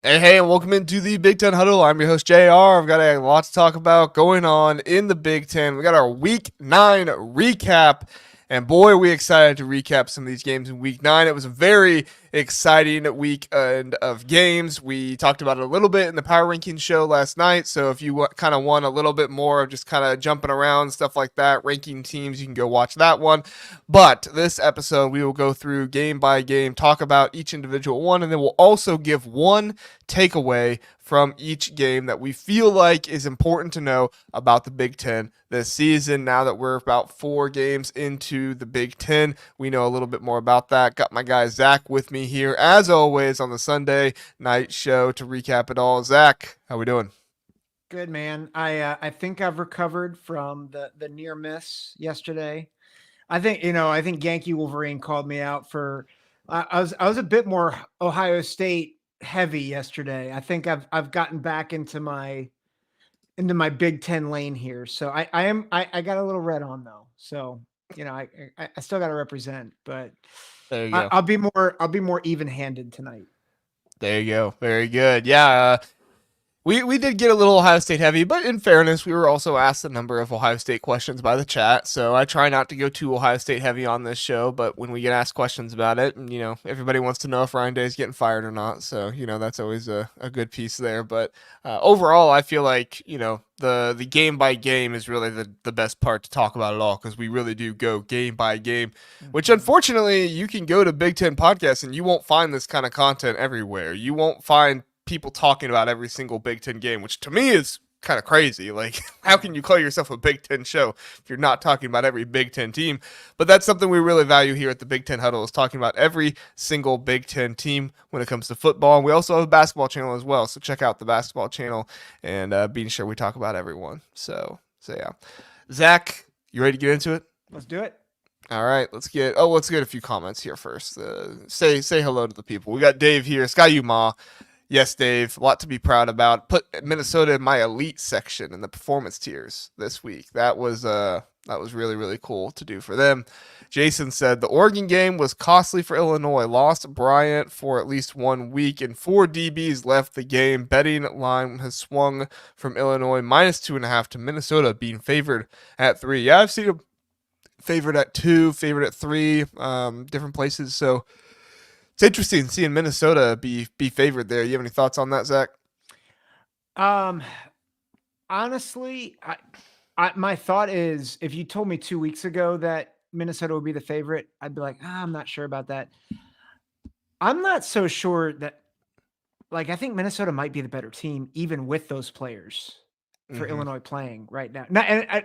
Hey, and welcome into the Big Ten Huddle. I'm your host, JR. I've got a lot to talk about going on in the Big Ten. We got our Week 9 recap, and boy, are we excited to recap some of these games in Week 9. It was a very exciting weekend of games. We talked about it a little bit in the Power Rankings show last night, so if you kind of want a little bit more of just kind of jumping around, stuff like that, ranking teams, you can go watch that one. But this episode, we will go through game by game, talk about each individual one, and then we'll also give one takeaway from each game that we feel like is important to know about the Big Ten this season. Now that we're about 4 games into the Big Ten, we know a little bit more about that. Got my guy Zack with me here, as always, on the Sunday night show to recap it all. Zack, how we doing? Good, man. I think I've recovered from the near miss yesterday. I think Yankee Wolverine called me out for I was a bit more Ohio State heavy yesterday. I think I've gotten back into my Big Ten lane here. So I got a little red on though. So I still got to represent, but There you I, go. I'll be more even handed tonight. There you go. Very good. Yeah, we did get a little Ohio State heavy, but in fairness, we were also asked a number of Ohio State questions by the chat. So I try not to go too Ohio State heavy on this show, but when we get asked questions about it, everybody wants to know if Ryan Day is getting fired or not. So that's always a good piece there. But overall, I feel like the game by game is really the best part to talk about it all because we really do go game by game. Which Mhm. unfortunately, you can go to Big Ten podcasts and you won't find this kind of content everywhere. You won't find people talking about every single Big Ten game, which to me is kind of crazy. Like, how Yeah. can you call yourself a Big Ten show if you're not talking about every Big Ten team? But that's something we really value here at the Big Ten Huddle is talking about every single Big Ten team when it comes to football. And we also have a basketball channel as well, so check out the basketball channel and being sure we talk about everyone. So yeah, Zack, you ready to get into it? Let's do it. All right, let's get a few comments here first. Say hello to the people. We got Dave here, Sky Uma. Yes, Dave, a lot to be proud about. Put Minnesota in my elite section in the performance tiers this week. That was really really cool to do for them. Jason said the Oregon game was costly for Illinois. Lost Bryant for at least 1 week, and 4 DBs left the game. Betting line has swung from Illinois -2.5 to Minnesota being favored at 3. Yeah, I've seen a favored at 2, favored at 3, different places. So it's interesting seeing Minnesota be favored there. You have any thoughts on that, Zack? Um, Honestly, my thought is if you told me 2 weeks ago that Minnesota would be the favorite, I'd be like, I'm not sure about that. I'm not so sure that I think Minnesota might be the better team, even with those players for Mm-hmm. Illinois playing right now.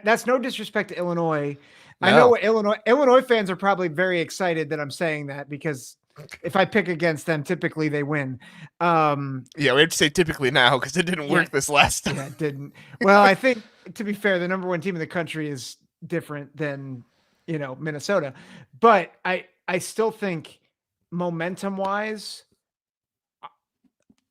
That's no disrespect to Illinois. I know No. what Illinois fans are probably very excited that I'm saying that because if I pick against them, typically they win. Um, Yeah, we have to say typically now because it didn't yeah, work this last time. yeah, it didn't. Well, I think to be fair, the number one team in the country is different than Minnesota, but I still think momentum wise,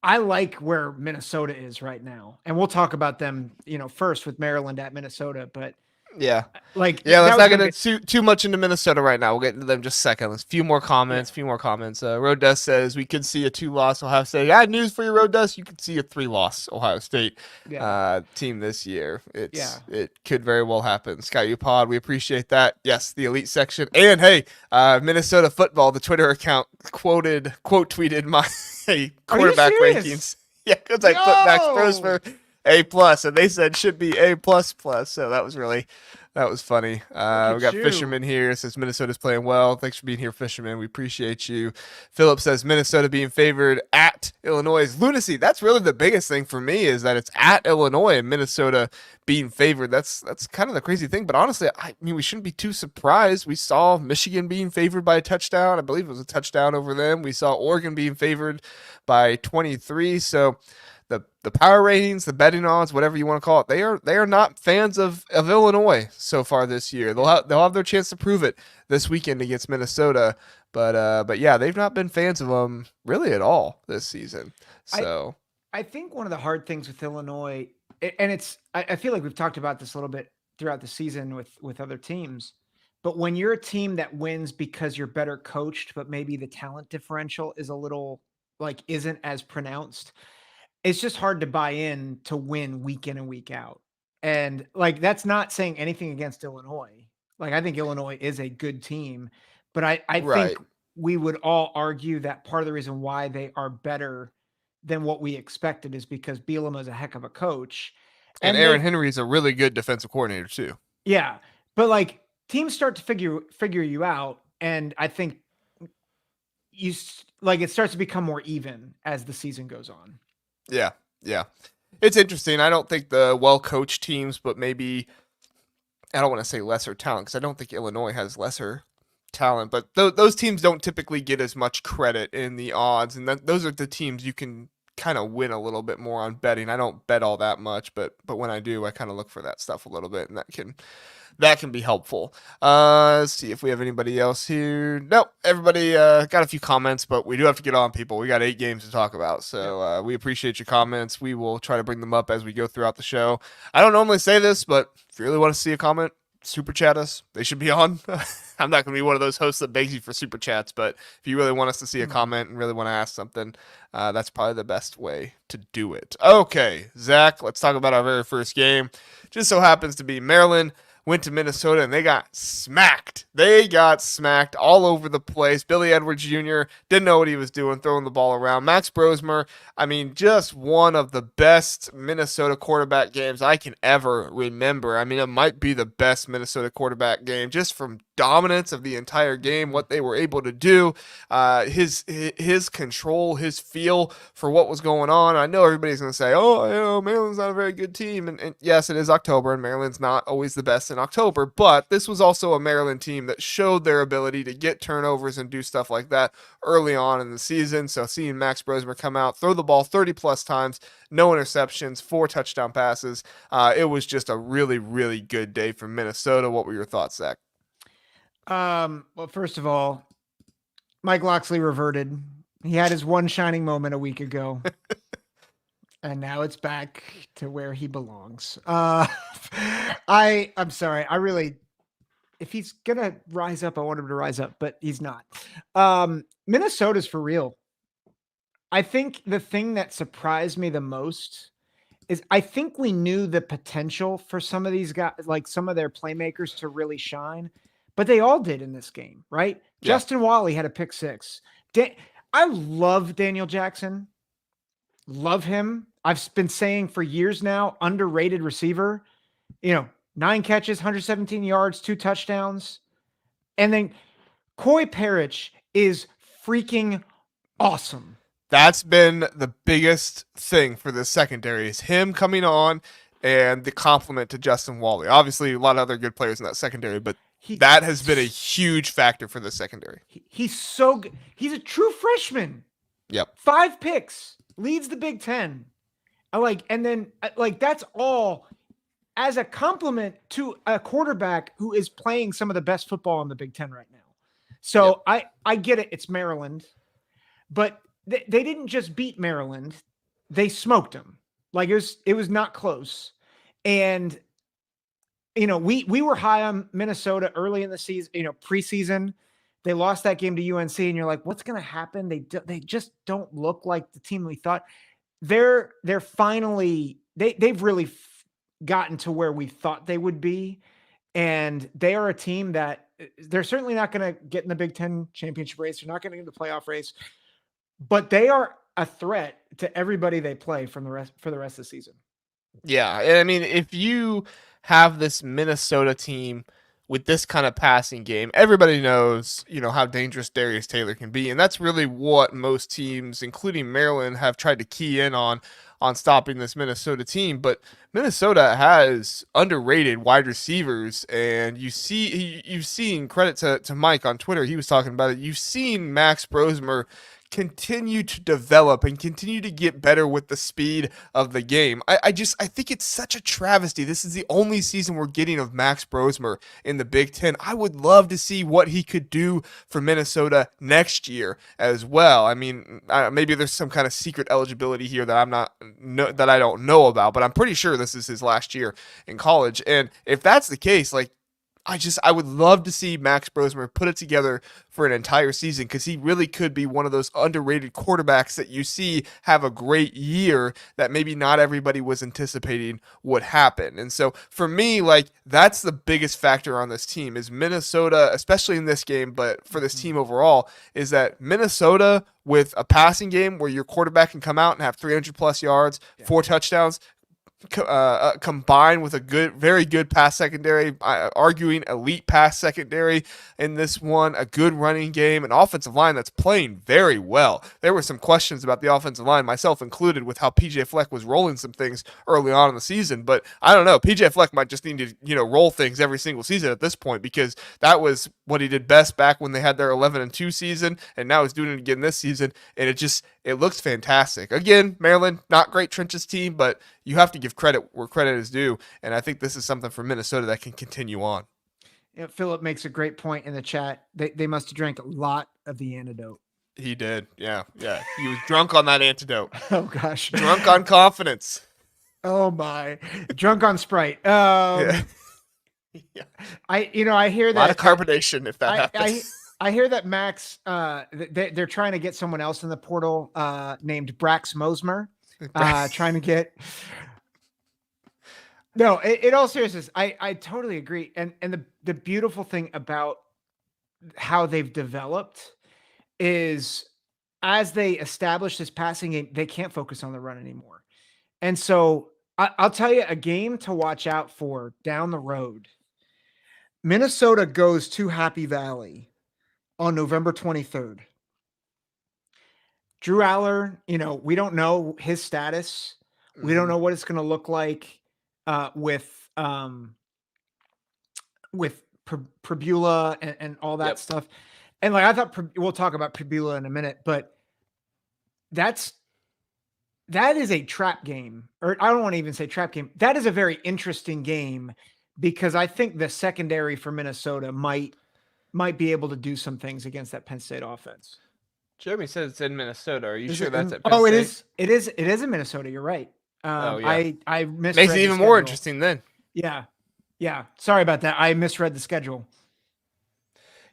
I like where Minnesota is right now, and we'll talk about them, first with Maryland at Minnesota. But Yeah. like Yeah, that let's was not going get to be, too much into Minnesota right now. We'll get into them just a second. Let's few more yeah, comments. Few more comments. Road Dust says we could see a 2-loss Ohio State. I had news for you, Road Dust. You could see a 3-loss Ohio State yeah, team this year. yeah. It could very well happen. Sky U Pod, we appreciate that. Yes, the elite section. And hey, Minnesota football, the Twitter account quote tweeted my Are you quarterback serious? rankings. Yeah, because I put Max Pros Yo, for A+, and they said should be A++. So that was funny. look We at got you. Fisherman here. Says Minnesota's playing well. Thanks for being here, Fisherman. We appreciate you. Philip says Minnesota being favored at Illinois is lunacy. That's really the biggest thing for me is that it's at Illinois and Minnesota being favored. That's kind of the crazy thing. But honestly, I mean, we shouldn't be too surprised. We saw Michigan being favored by a touchdown. I believe it was a touchdown over them. We saw Oregon being favored by 23. So the power ratings, the betting odds, whatever you want to call it, they are not fans of Illinois so far this year. They'll have their chance to prove it this weekend against Minnesota, but yeah, they've not been fans of them really at all this season. I So I think one of the hard things with Illinois, and I feel like we've talked about this a little bit throughout the season with other teams, but when you're a team that wins because you're better coached, but maybe the talent differential is a little like isn't as pronounced, it's just hard to buy in to win week in and week out. And like that's not saying anything against Illinois. Like I think Illinois is a good team, but I think Right. we would all argue that part of the reason why they are better than what we expected is because Bielema is a heck of a coach. And And Aaron they've Henry is a really good defensive coordinator too. yeah, but like teams start to figure you out, and I think like it starts to become more even as the season goes on. Yeah. Yeah. It's interesting. I don't think the well-coached teams, but maybe I don't want to say lesser talent because I don't think Illinois has lesser talent, but those teams don't typically get as much credit in the odds, and those are the teams you can kind of win a little bit more on betting. I don't bet all that much, but when I do, I kind of look for that stuff a little bit, and that can be helpful. Let's see if we have anybody else here. Nope, everybody got a few comments, but we do have to get on, people. We got 8 games to talk about, so we appreciate your comments. We will try to bring them up as we go throughout the show. I don't normally say this, but if you really want to see a comment, super chat us. They should be on. I'm not going to be one of those hosts that begs you for super chats, but if you really want us to see a comment and really want to ask something, that's probably the best way to do it. Okay, Zach, let's talk about our very first game. Just so happens to be Maryland went to Minnesota and they got smacked. They got smacked all over the place. Billy Edwards Jr. didn't know what he was doing, throwing the ball around. Max Brosmer, I mean, just one of the best Minnesota quarterback games I can ever remember. I mean, it might be the best Minnesota quarterback game just from dominance of the entire game, what they were able to do, his control, his feel for what was going on. I know everybody's going to say, oh, Maryland's not a very good team. And yes, it is October, and Maryland's not always the best in October, but this was also a Maryland team that showed their ability to get turnovers and do stuff like that early on in the season. So seeing Max Brosmer come out, throw the ball 30 plus times, no interceptions, 4 touchdown passes. It was just a really, really good day for Minnesota. What were your thoughts, Zach? Well, first of all, Mike Locksley reverted. He had his one shining moment a week ago. And now it's back to where he belongs. I'm sorry. I really, if he's going to rise up, I want him to rise up, but he's not. Minnesota's for real. I think the thing that surprised me the most is I think we knew the potential for some of these guys, like some of their playmakers to really shine, but they all did in this game, right? Yeah. Justin Wally had a pick 6. I love Daniel Jackson. Love him. I've been saying for years now, underrated receiver, 9 catches, 117 yards, 2 touchdowns. And then Coy Parrish is freaking awesome. That's been the biggest thing for the secondary is him coming on and the compliment to Justin Wally. Obviously, a lot of other good players in that secondary, but that has been a huge factor for the secondary. He's so good. He's a true freshman. Yep. 5 picks, leads the Big Ten. And then that's all as a compliment to a quarterback who is playing some of the best football in the Big Ten right now. So yep. I get it. It's Maryland, but they didn't just beat Maryland. They smoked them. Like it was not close. And, we were high on Minnesota early in the season, preseason. They lost that game to UNC and you're like, what's going to happen? They just don't look like the team we thought. They're finally, they've really gotten to where we thought they would be. And they are a team that they're certainly not going to get in the Big Ten championship race. They're not going to get in the playoff race, but they are a threat to everybody they play for the rest of the season. Yeah. And I mean, if you have this Minnesota team with this kind of passing game, everybody knows, how dangerous Darius Taylor can be. And that's really what most teams, including Maryland, have tried to key in on stopping this Minnesota team. But Minnesota has underrated wide receivers. And you've seen, credit to Mike on Twitter, he was talking about it, you've seen Max Brosmer continue to develop and continue to get better with the speed of the game. I think it's such a travesty. This is the only season we're getting of Max Brosmer in the Big Ten. I would love to see what he could do for Minnesota next year as well. I mean, maybe there's some kind of secret eligibility here that that I don't know about, but I'm pretty sure this is his last year in college. And if that's the case, I would love to see Max Brosmer put it together for an entire season because he really could be one of those underrated quarterbacks that you see have a great year that maybe not everybody was anticipating would happen. And so for me, like that's the biggest factor on this team is Minnesota, especially in this game, but for this team overall, is that Minnesota with a passing game where your quarterback can come out and have 300 plus yards, 4 touchdowns, combined with a very good pass secondary, arguing elite pass secondary in this one, a good running game, an offensive line that's playing very well. There were some questions about the offensive line, myself included, with how PJ Fleck was rolling some things early on in the season. But I don't know, PJ Fleck might just need to roll things every single season at this point because that was what he did best back when they had their 11-2 season, and now he's doing it again this season, and it looks fantastic. Again, Maryland, not great trenches team, but you have to give credit where credit is due, and I think this is something for Minnesota that can continue on. Yeah, Philip makes a great point in the chat. They must have drank a lot of the antidote. He did, yeah. He was drunk on that antidote. Oh gosh, drunk on confidence. Oh my, drunk on Sprite. Yeah. I hear that a lot of carbonation if that happens. I hear that Max, they're trying to get someone else in the portal named Brax Mosmer, trying to get. No, in all seriousness, I totally agree. And the beautiful thing about how they've developed is as they establish this passing game, they can't focus on the run anymore. And so I'll tell you a game to watch out for down the road. Minnesota goes to Happy Valley on November 23rd. Drew Aller, we don't know his status. We don't know what it's going to look like with Pribula and all that stuff. And like I thought, we'll talk about Pribula in a minute, but that is a trap game, or I don't want to even say trap game. That is a very interesting game because I think the secondary for Minnesota might be able to do some things against that Penn State offense. Jeremy says it's in Minnesota. Are you sure that's at Penn State? Oh, it is. It is in Minnesota. You're right. I misread. Makes it even more interesting then. Yeah. Sorry about that. I misread the schedule.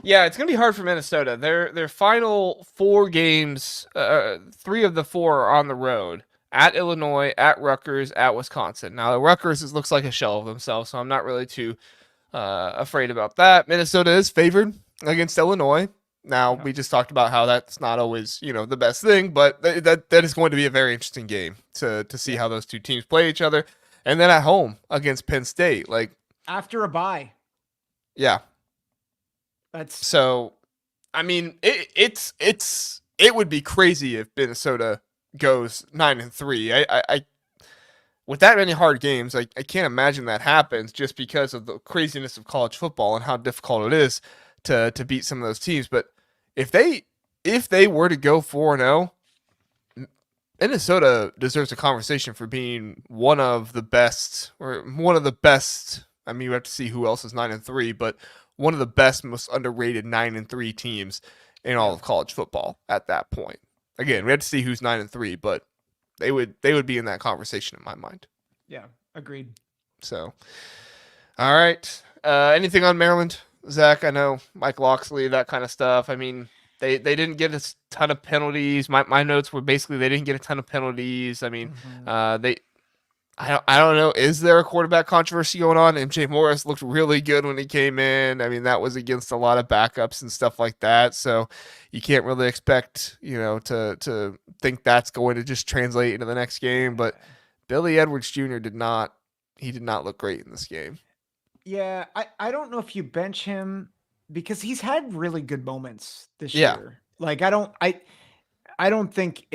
Yeah, it's gonna be hard for Minnesota. Their final 4 games, 3 of the 4 are on the road. At Illinois, at Rutgers, at Wisconsin. Now, Rutgers looks like a shell of themselves, so I'm not really too afraid about that. Minnesota is favored against Illinois. Now, we just talked about how that's not always, the best thing, but that is going to be a very interesting game to see how those two teams play each other. And then at home against Penn State, like after a bye. Yeah. So, I mean, it would be crazy if Minnesota goes 9-3. I with that many hard games, I can't imagine that happens just because of the craziness of college football and how difficult it is to beat some of those teams. But if they were to go 4-0, Minnesota deserves a conversation for being one of the best. I mean, we have to see who else is 9-3, but one of the best, most underrated 9-3 teams in all of college football at that point. Again, we have to see who's 9-3, but they would be in that conversation in my mind. Yeah, agreed. So, all right. Anything on Maryland, Zach? I know Mike Loxley, that kind of stuff. I mean, they didn't get a ton of penalties. My notes were basically they didn't get a ton of penalties. I mean, I don't know. Is there a quarterback controversy going on? MJ Morris looked really good when he came in. I mean, that was against a lot of backups and stuff like that. So you can't really expect, to think that's going to just translate into the next game. But Billy Edwards Jr. did not look great in this game. Yeah, I don't know if you bench him because he's had really good moments this year. Like I don't think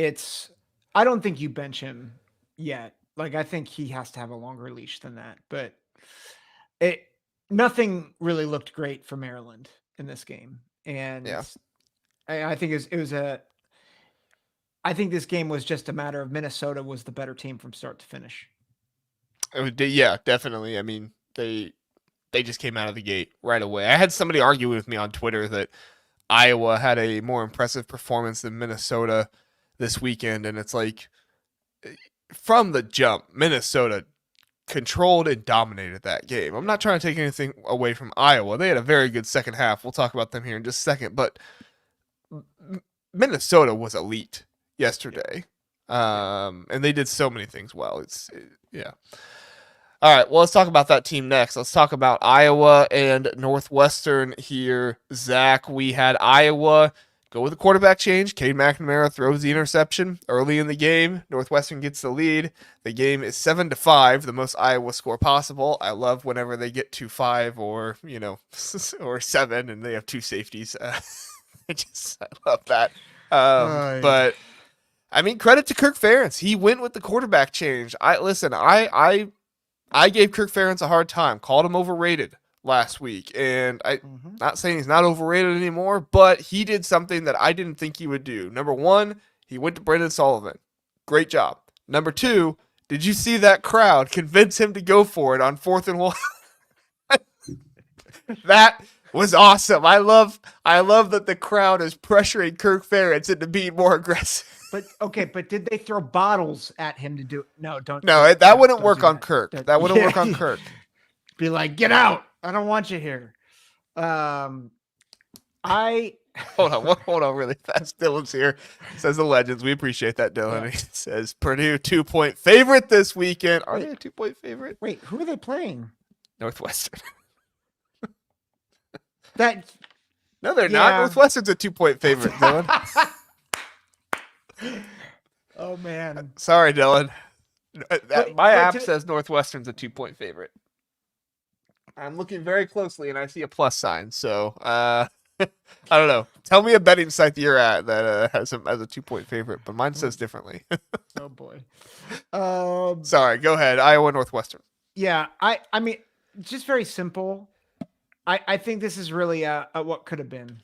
you bench him yet. Like, I think he has to have a longer leash than that, but nothing really looked great for Maryland in this game. And I think I think this game was just a matter of Minnesota was the better team from start to finish. Yeah, definitely. I mean, they just came out of the gate right away. I had somebody arguing with me on Twitter that Iowa had a more impressive performance than Minnesota this weekend, and it's like, from the jump, Minnesota controlled and dominated that game. I'm not trying to take anything away from Iowa. They had a very good second half. We'll talk about them here in just a second. But Minnesota was elite yesterday. And they did so many things well. Yeah. All right, well, let's talk about that team next. Let's talk about Iowa and Northwestern here. Zach, we had Iowa go with the quarterback change. Cade McNamara throws the interception early in the game. Northwestern gets the lead. The game is 7-5, the most Iowa score possible. I love whenever they get to 5 or, or 7 and they have 2 safeties. I love that. But I mean, credit to Kirk Ferentz. He went with the quarterback change. I gave Kirk Ferentz a hard time, called him overrated last week, and I'm not saying he's not overrated anymore, but he did something that I didn't think he would do. Number 1, he went to Brendan Sullivan. Great job. Number 2, did you see that crowd convince him to go for it on 4th and 1? That was awesome. I love that the crowd is pressuring Kirk Ferentz into being more aggressive. But did they throw bottles at him to do it? No, don't. No, that wouldn't work on Kirk. That wouldn't work on Kirk. Be like, get out. I don't want you here. Hold on really fast. Dylan's here. Says the legends. We appreciate that, Dylan. Yeah. He says Purdue 2-point favorite this weekend. Are they a 2-point favorite? Wait, who are they playing? Northwestern. No, they're not. Northwestern's a 2-point favorite, Dylan. Oh man. Sorry, Dylan. My app says Northwestern's a 2-point favorite. I'm looking very closely and I see a plus sign. So I don't know. Tell me a betting site that you're at that has a 2-point favorite, but mine says differently. Oh boy. Sorry, go ahead. Iowa Northwestern. Yeah, I mean, just very simple. I think this is really a what could have been.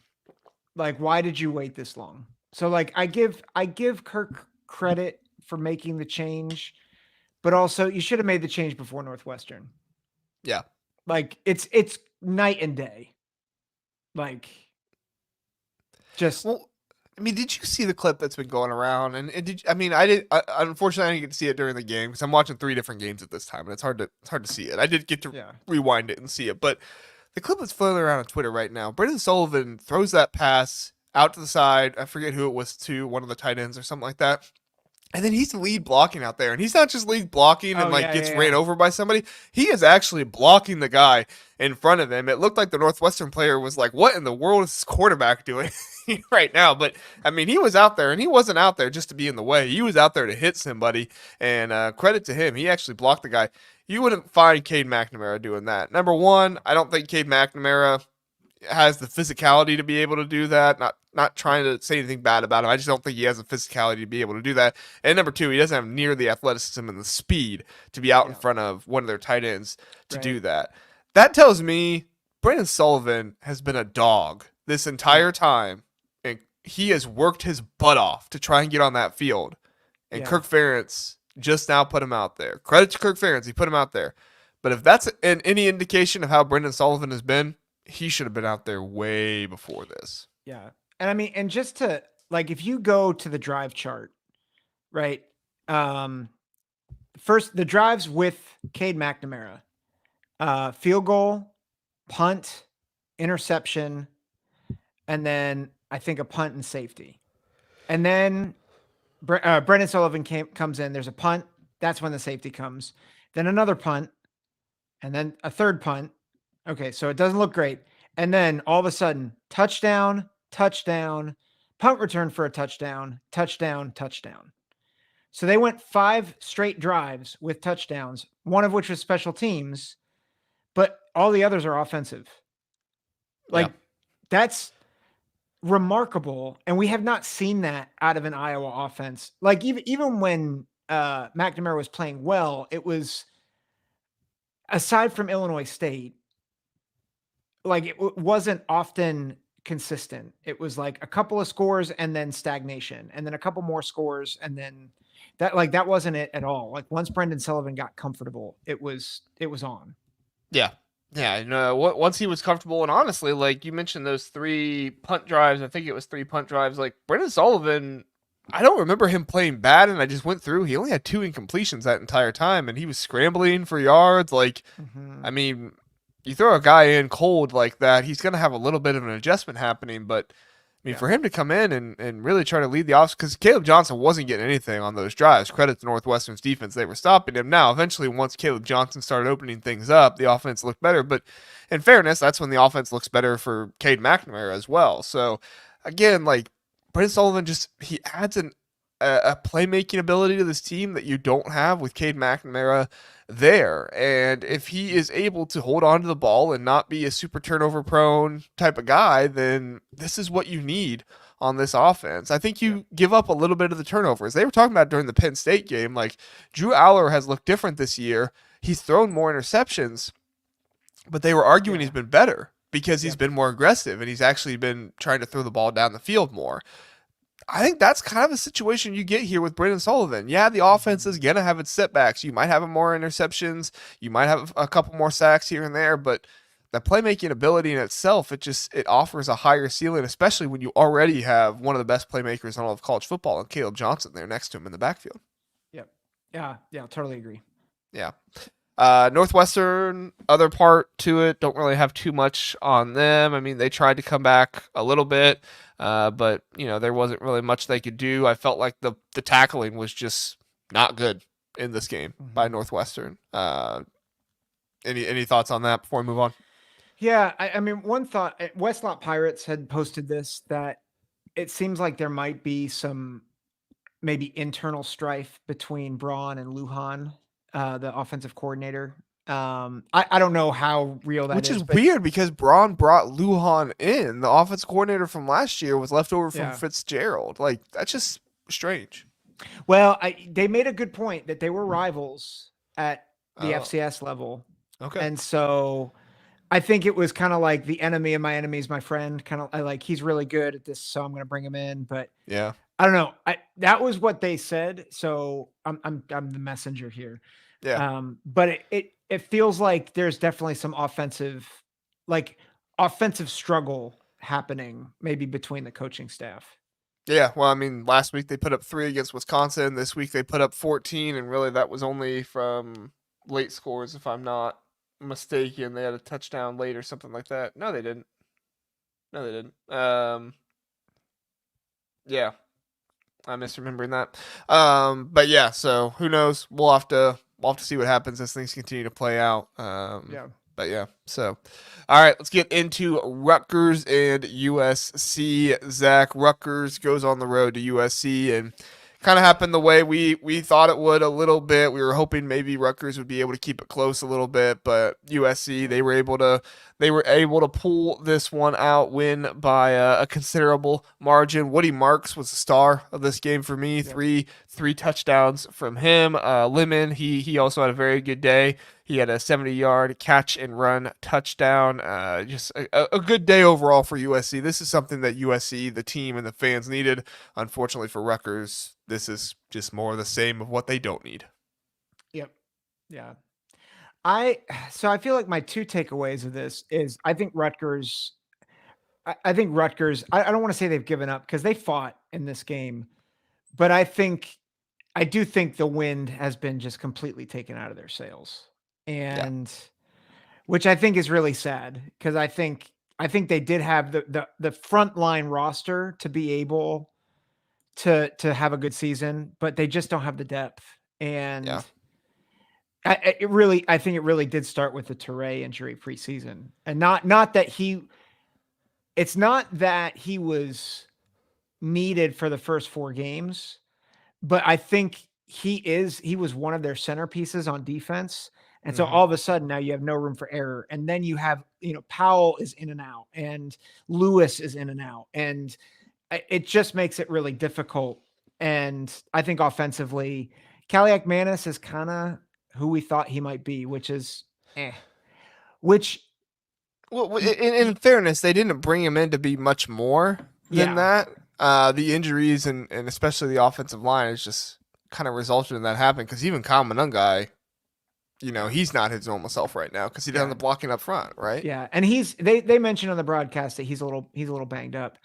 Like, why did you wait this long? So like I give Kirk credit for making the change, but also you should have made the change before Northwestern. Yeah. Like it's night and day. Like just well, I mean, did you see the clip that's been going around? And unfortunately I didn't get to see it during the game because I'm watching 3 different games at this time and it's hard to see it. I did get to rewind it and see it, but the clip that's floating around on Twitter right now, Brendan Sullivan throws that pass out to the side. I forget who it was to, one of the tight ends or something like that. And then he's lead blocking out there. And he's not just lead blocking and gets ran over by somebody. He is actually blocking the guy in front of him. It looked like the Northwestern player was like, what in the world is this quarterback doing right now? But, I mean, he was out there, and he wasn't out there just to be in the way. He was out there to hit somebody. And credit to him. He actually blocked the guy. You wouldn't find Cade McNamara doing that. Number 1, I don't think Cade McNamara has the physicality to be able to do that. Not trying to say anything bad about him. I just don't think he has the physicality to be able to do that. And number 2, he doesn't have near the athleticism and the speed to be out in front of one of their tight ends to do that. That tells me Brendan Sullivan has been a dog this entire time, and he has worked his butt off to try and get on that field. And Kirk Ferentz just now put him out there. Credit to Kirk Ferentz, he put him out there. But if that's any indication of how Brendan Sullivan has been, he should have been out there way before this. Yeah. And I mean, and just to like, if you go to the drive chart, right? First, the drives with Cade McNamara, field goal, punt, interception, and then I think a punt and safety. And then Brendan Sullivan comes in. There's a punt. That's when the safety comes. Then another punt, and then a third punt. Okay, so it doesn't look great. And then all of a sudden, touchdown, touchdown, punt return for a touchdown, touchdown, touchdown. So they went 5 straight drives with touchdowns, one of which was special teams, but all the others are offensive. Like, that's remarkable. And we have not seen that out of an Iowa offense. Like, even when McNamara was playing well, it was, aside from Illinois State, like it wasn't often consistent. It was like a couple of scores and then stagnation, and then a couple more scores, and then that wasn't it at all. Like once Brendan Sullivan got comfortable, it was on. Yeah. And once he was comfortable, and honestly, like you mentioned those 3 punt drives, I think it was 3 punt drives. Like Brendan Sullivan I don't remember him playing bad, and I just went through. He only had 2 incompletions that entire time, and he was scrambling for yards. Like, Hmm. I mean, you throw a guy in cold like that, he's going to have a little bit of an adjustment happening. But I mean, Yeah. for him to come in and really try to lead the offense, because Caleb Johnson wasn't getting anything on those drives. Credit to Northwestern's defense, they were stopping him. Now, eventually, once Caleb Johnson started opening things up, the offense looked better. But in fairness, that's when the offense looks better for Cade McNamara as well. So again, like Brent Sullivan just he adds a playmaking ability to this team that you don't have with Cade McNamara there. And if he is able to hold on to the ball and not be a super turnover prone type of guy, then this is what you need on this offense. I think Yeah. you give up a little bit of the turnovers. They were talking about during the Penn State game, like Drew Aller has looked different this year. He's thrown more interceptions, but they were arguing he's Yeah. been better because he's Yep. been more aggressive and he's actually been trying to throw the ball down the field more. I think that's kind of a situation you get here with Brandon Sullivan. Yeah, the offense Hmm. is going to have its setbacks. You might have more interceptions. You might have a couple more sacks here and there, but the playmaking ability in itself, it offers a higher ceiling, especially when you already have one of the best playmakers in all of college football and Caleb Johnson there next to him in the backfield. Yep. Yeah. Yeah. Totally agree. Yeah. Northwestern, other part to it, don't really have too much on them. I mean, they tried to come back a little bit, but there wasn't really much they could do. I felt like the tackling was just not good in this game by Hmm. Northwestern. Any thoughts on that before we move on? Yeah. I mean, one thought Westlot Pirates had posted this that it seems like there might be some maybe internal strife between Braun and Lujan, the offensive coordinator. I don't know how real that Which is, is but weird because Braun brought Lujan in. The offense coordinator from last year was left over from yeah. Fitzgerald. Like that's just strange. Well, they made a good point that they were rivals at the Oh, FCS level. okay. And so I think it was kind of like the enemy of my enemy is my friend. Kind of I like he's really good at this, so I'm going to bring him in. But Yeah. I don't know. That was what they said. So I'm the messenger here. Yeah. But it feels like there's definitely some like offensive struggle happening maybe between the coaching staff. Yeah, well, I mean, last week they put up 3 against Wisconsin. This week they put up 14, and really that was only from late scores, if I'm not mistaken. They had a touchdown late or something like that. No, they didn't. No, they didn't. Yeah, I'm misremembering that. But yeah, so who knows? We'll have to see what happens as things continue to play out. Yeah. But yeah, so all right, let's get into Rutgers and USC. Zach, Rutgers goes on the road to USC and kind of happened the way we thought it would a little bit. We were hoping maybe Rutgers would be able to keep it close a little bit, but USC they were able to pull this one out, win by a considerable margin. Woody Marks was the star of this game for me. Yep. Three touchdowns from him. Lemon he also had a very good day. He had a 70-yard catch and run touchdown. Just a good day overall for USC. This is something that USC, the team, and the fans needed. Unfortunately for Rutgers, this is just more of the same of what they don't need. Yep. Yeah. I feel like my two takeaways of this is I don't want to say they've given up because they fought in this game, but I do think the wind has been just completely taken out of their sails. Yeah, And which I think is really sad because I think they did have the front line roster to be able to have a good season, but they just don't have the depth. yeah, And I think it really did start with the THUR injury preseason, and not that it's not that he was needed for the first 4 games, but I think he was one of their centerpieces on defense. And so hmm, all of a sudden now you have no room for error. And then you have, Powell is in and out and Lewis is in and out. And it just makes it really difficult. And I think offensively, Kaliak Manis is kind of who we thought he might be, which is which Well, y- in y- fairness, they didn't bring him in to be much more than yeah, that. The injuries and especially the offensive line has just kind of resulted in that happening. Because even Kyle Monungai, he's not his normal self right now because he doesn't yeah, have the blocking up front, right? yeah. And they mentioned on the broadcast that he's a little banged up.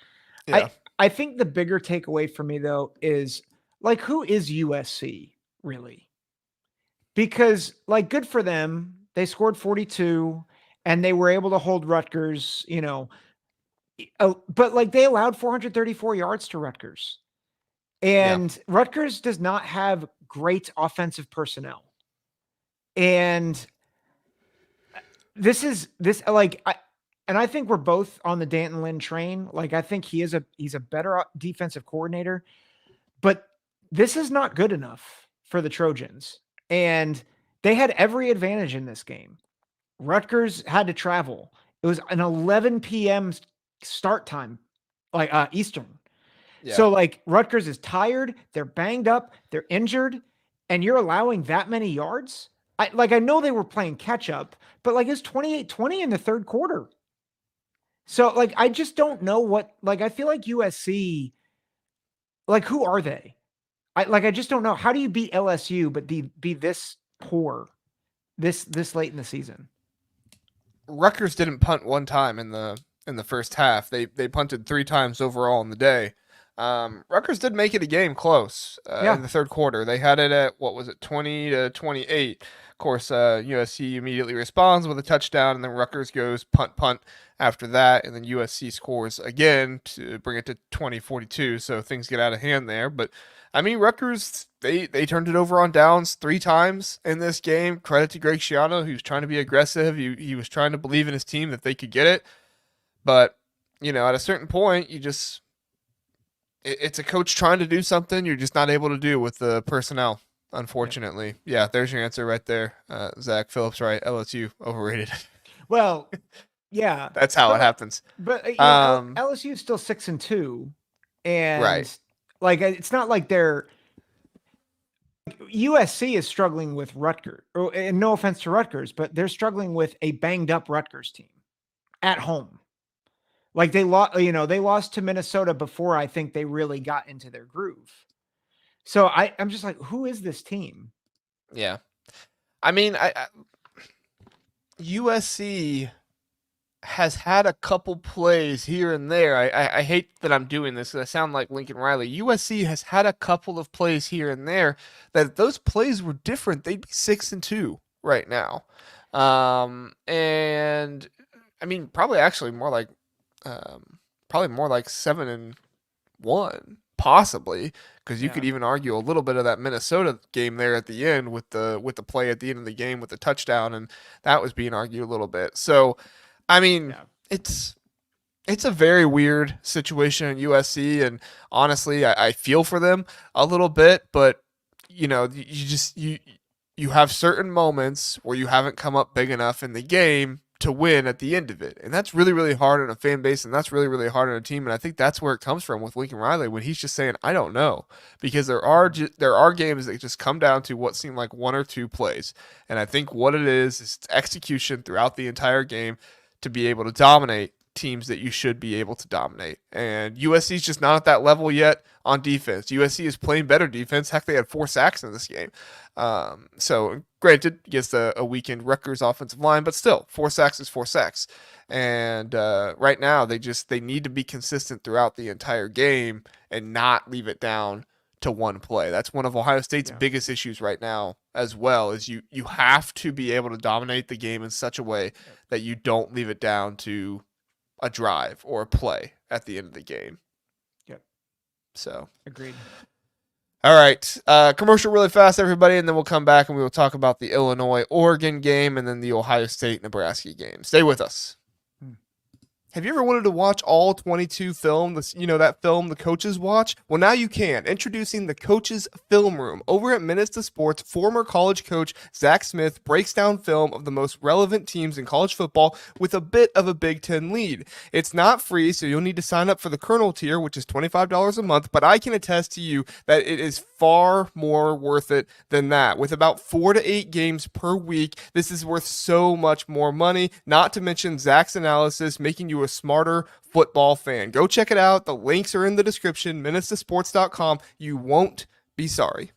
I Yeah, I think the bigger takeaway for me though is like, who is USC really? Because like, good for them. They scored 42 and they were able to hold Rutgers, but like they allowed 434 yards to Rutgers. Yeah. And Rutgers does not have great offensive personnel. And I think we're both on the Danton Lynn train. Like, I think he's a better defensive coordinator, but this is not good enough for the Trojans. And they had every advantage in this game. Rutgers had to travel. It was an 11 p.m. start time, like Eastern. Yeah. So like Rutgers is tired, they're banged up, they're injured, and you're allowing that many yards. I know they were playing catch up, but like it's 28-20 in the third quarter. So like I just don't know what, like I feel like USC, like who are they? I just don't know. How do you beat LSU but be this poor this late in the season? Rutgers didn't punt one time in the first half. They punted 3 times overall in the day. Rutgers did make it a game close in the third quarter. They had it at, what was it, 20-28. Of course, USC immediately responds with a touchdown, and then Rutgers goes punt after that, and then USC scores again to bring it to 20-42. So things get out of hand there. But I mean, Rutgers, they turned it over on downs 3 times in this game. Credit to Greg Schiano, who was trying to be aggressive. He was trying to believe in his team that they could get it. But, at a certain point, it's a coach trying to do something you're just not able to do with the personnel, unfortunately. Yeah, there's your answer right there. Zach Phillips, right? LSU overrated. Well, yeah. That's how it happens. But LSU is still 6-2, and right. Like it's not like USC is struggling with Rutgers. And no offense to Rutgers, but they're struggling with a banged up Rutgers team at home. Like they lost to Minnesota before I think they really got into their groove. So I'm just like, who is this team? Yeah. I mean, USC has had a couple plays here and there. I hate that I'm doing this because I sound like Lincoln Riley. USC has had a couple of plays here and there that if those plays were different, they'd be 6-2 right now. And I mean, probably actually more like 7-1, possibly, because you could even argue a little bit of that Minnesota game there at the end with the play at the end of the game with the touchdown, and that was being argued a little bit. So, I mean, it's a very weird situation in USC, and honestly, I feel for them a little bit, but you have certain moments where you haven't come up big enough in the game to win at the end of it. And that's really, really hard on a fan base, and that's really, really hard on a team. And I think that's where it comes from with Lincoln Riley when he's just saying, I don't know. Because there are games that just come down to what seem like 1 or 2 plays. And I think what it is execution throughout the entire game to be able to dominate teams that you should be able to dominate. And USC is just not at that level yet on defense. USC is playing better defense. Heck, they had 4 sacks in this game. So granted, against a weakened Rutgers offensive line, but still, 4 sacks is 4 sacks. And right now, they need to be consistent throughout the entire game and not leave it down to one play. That's one of Ohio State's biggest issues right now as well, is you have to be able to dominate the game in such a way that you don't leave it down to a drive or a play at the end of the game. Yep. So agreed. All right. Commercial really fast, everybody, and then we'll come back and we will talk about the Illinois-Oregon game and then the Ohio State-Nebraska game. Stay with us. Have you ever wanted to watch all 22 film, that film the coaches watch? Well, now you can. Introducing the Coaches Film Room. Over at Minutes to Sports, former college coach Zack Smith breaks down film of the most relevant teams in college football with a bit of a Big Ten lead. It's not free, so you'll need to sign up for the Colonel tier, which is $25 a month, but I can attest to you that it is far more worth it than that. With about 4 to 8 games per week, this is worth so much more money, not to mention Zach's analysis, making you a smarter football fan. Go check it out. The links are in the description, minutestosports.com. You won't be sorry.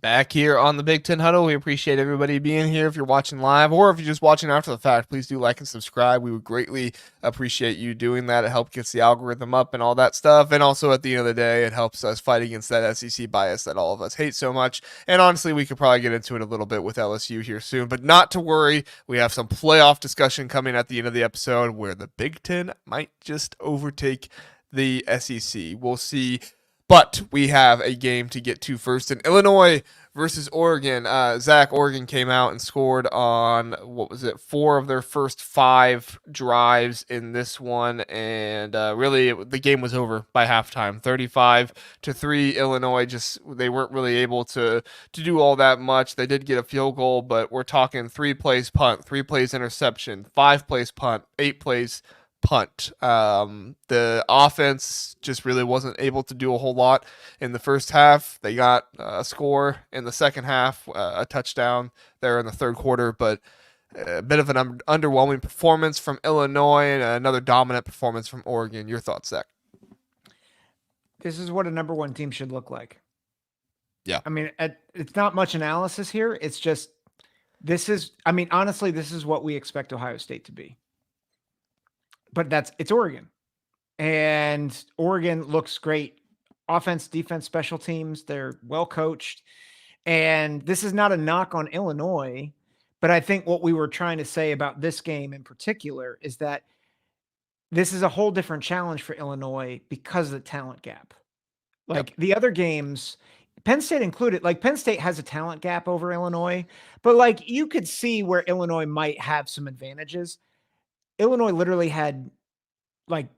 back here on the Big Ten Huddle. We appreciate everybody being here. If you're watching live or if you're just watching after the fact, please do like and subscribe. We would greatly appreciate you doing that. It helps get the algorithm up and all that stuff. And also at the end of the day, it helps us fight against that SEC bias that all of us hate so much. And honestly, we could probably get into it a little bit with LSU here soon, but not to worry. We have some playoff discussion coming at the end of the episode where the Big Ten might just overtake the SEC. We'll see. But we have a game to get to first in Illinois versus Oregon. Zack, Oregon came out and scored on, 4 of their first 5 drives in this one. And really, the game was over by halftime. 35-3, Illinois they weren't really able to do all that much. They did get a field goal, but we're talking 3 plays punt, 3 plays interception, 5 plays punt, 8 plays punt. The offense just really wasn't able to do a whole lot in the first half. They got a score in the second half, a touchdown there in the third quarter, but a bit of an underwhelming performance from Illinois and another dominant performance from Oregon. Your thoughts, Zach? This is what a number 1 team should look like. Yeah. I mean, it's not much analysis here. It's just, honestly, this is what we expect Ohio State to be. But it's Oregon, and Oregon looks great. Offense, defense, special teams, they're well coached. And this is not a knock on Illinois, but I think what we were trying to say about this game in particular is that this is a whole different challenge for Illinois because of the talent gap. Like the other games, Penn State included, like Penn State has a talent gap over Illinois, but like you could see where Illinois might have some advantages. Illinois literally had like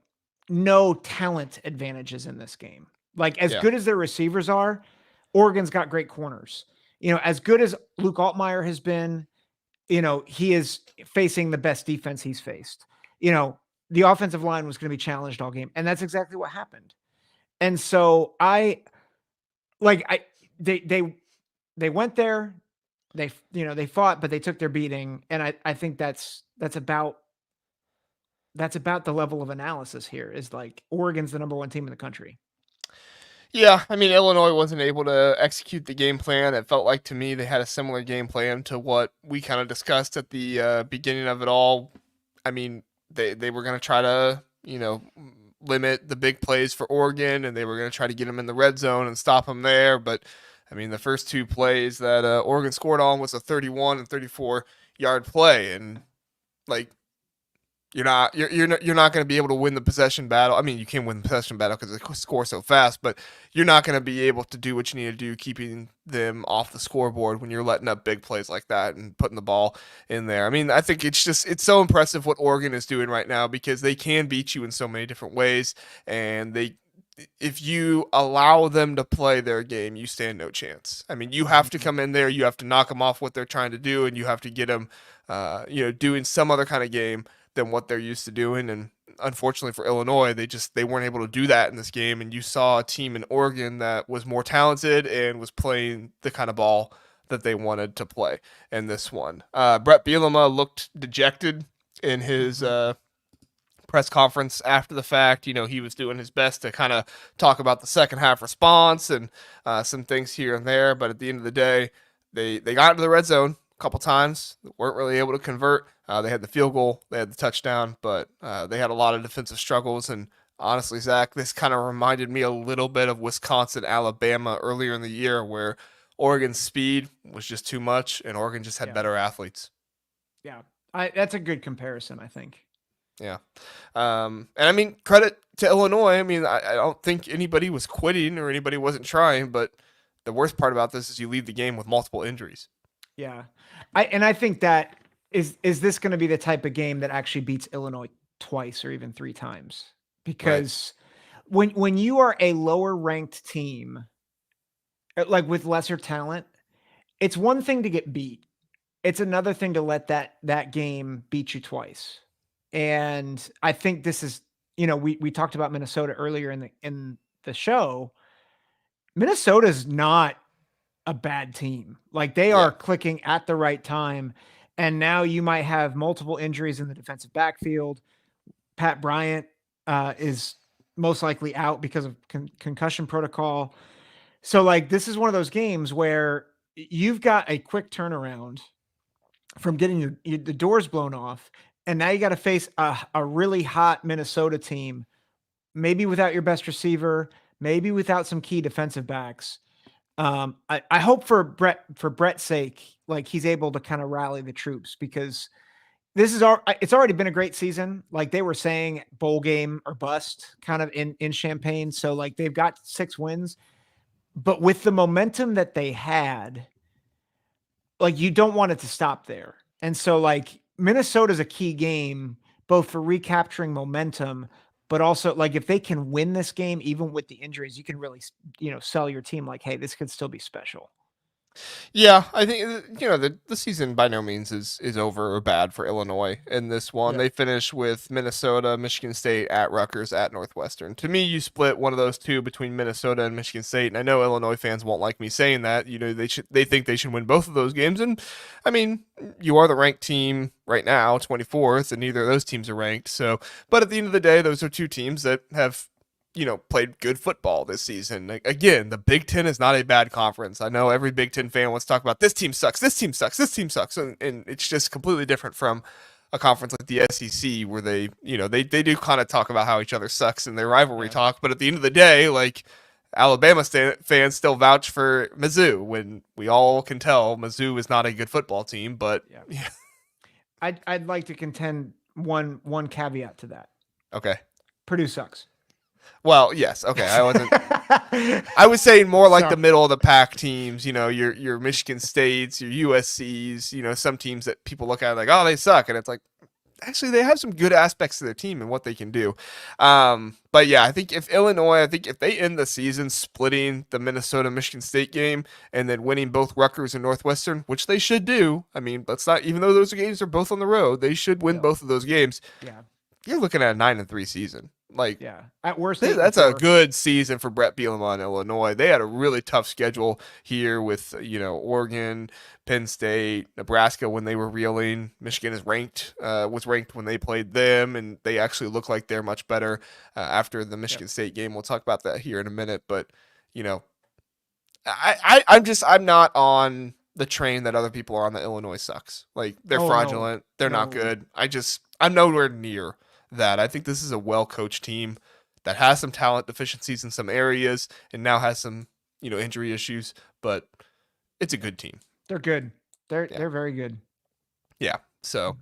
no talent advantages in this game. Like as good as their receivers are, Oregon's got great corners. As good as Luke Altmaier has been, he is facing the best defense he's faced. The offensive line was going to be challenged all game, and that's exactly what happened. And so they went there, they fought, but they took their beating. And I think that's about the level of analysis here is like Oregon's the number 1 team in the country. Yeah, I mean, Illinois wasn't able to execute the game plan. It felt like to me they had a similar game plan to what we kind of discussed at the beginning of it all. I mean, they were going to try to, limit the big plays for Oregon, and they were going to try to get them in the red zone and stop them there. But, I mean, the first 2 plays that Oregon scored on was a 31 and 34-yard play. And, like, you're not going to be able to win the possession battle. I mean, you can win the possession battle because they score so fast, but you're not going to be able to do what you need to do, keeping them off the scoreboard when you're letting up big plays like that and putting the ball in there. I mean, I think it's so impressive what Oregon is doing right now because they can beat you in so many different ways, and if you allow them to play their game, you stand no chance. I mean, you have to come in there, you have to knock them off what they're trying to do, and you have to get them, doing some other kind of game than what they're used to doing. And unfortunately for Illinois, they weren't able to do that in this game. And you saw a team in Oregon that was more talented and was playing the kind of ball that they wanted to play in this one. Brett Bielema looked dejected in his press conference after the fact. He was doing his best to kind of talk about the second half response and some things here and there. But at the end of the day, they got into the red zone a couple times, weren't really able to convert. They had the field goal, they had the touchdown, but they had a lot of defensive struggles. And honestly, Zach, this kind of reminded me a little bit of Wisconsin, Alabama earlier in the year where Oregon's speed was just too much and Oregon just had better athletes. Yeah, that's a good comparison, I think. Yeah. And I mean, credit to Illinois. I mean, I don't think anybody was quitting or anybody wasn't trying, but the worst part about this is you leave the game with multiple injuries. Yeah. I think that is this going to be the type of game that actually beats Illinois twice or even 3 times? Because when you are a lower ranked team, like with lesser talent, it's one thing to get beat. It's another thing to let that game beat you twice. And I think this is, we talked about Minnesota earlier in the show. Minnesota's not a bad team. Like they are clicking at the right time. And now you might have multiple injuries in the defensive backfield. Pat Bryant is most likely out because of concussion protocol. So like, this is one of those games where you've got a quick turnaround from getting the doors blown off, and now you got to face a really hot Minnesota team, maybe without your best receiver, maybe without some key defensive backs. I hope for Brett's sake, like he's able to kind of rally the troops, because it's already been a great season. Like they were saying, bowl game or bust kind of in Champaign. So like they've got 6 wins, but with the momentum that they had, like you don't want it to stop there. And so like Minnesota's a key game both for recapturing momentum, but also like if they can win this game even with the injuries, you can really sell your team like, hey, this could still be special. Yeah, I think the season by no means is over or bad for Illinois in this one. Yeah. They finish with Minnesota, Michigan State, at Rutgers, at Northwestern. To me, you split one of those two between Minnesota and Michigan State, and I know Illinois fans won't like me saying that. They think they should win both of those games, and I mean, you are the ranked team right now, 24th, and neither of those teams are ranked. So, but at the end of the day, those are two teams that have played good football this season. Again, the Big Ten is not a bad conference. I know every Big Ten fan wants to talk about this team sucks, this team sucks, this team sucks, and it's just completely different from a conference like the SEC where they do kind of talk about how each other sucks in their rivalry talk, but at the end of the day, like Alabama fans still vouch for Mizzou when we all can tell Mizzou is not a good football team. But yeah. I'd like to contend one caveat to that. Okay. Purdue sucks. Well, yes. Okay. I was saying more like the middle of the pack teams, your Michigan States, your USCs, some teams that people look at like, oh, they suck. And it's like, actually, they have some good aspects to their team and what they can do. But yeah, I think if they end the season splitting the Minnesota Michigan State game and then winning both Rutgers and Northwestern, which they should do. I mean, even though those games are both on the road, they should win both of those games. Yeah. You're looking at a 9-3 season. Like, yeah, at worst, that's a good season for Brett Bielema in Illinois. They had a really tough schedule here with Oregon, Penn State, Nebraska when they were reeling. Michigan was ranked when they played them, and they actually look like they're much better after the Michigan State game. We'll talk about that here in a minute, but I'm not on the train that other people are on that Illinois sucks. Like they're fraudulent, they're not good. I'm nowhere near that. I think this is a well-coached team that has some talent deficiencies in some areas and now has some, injury issues, but it's a good team. They're good. They're very good. Yeah. So,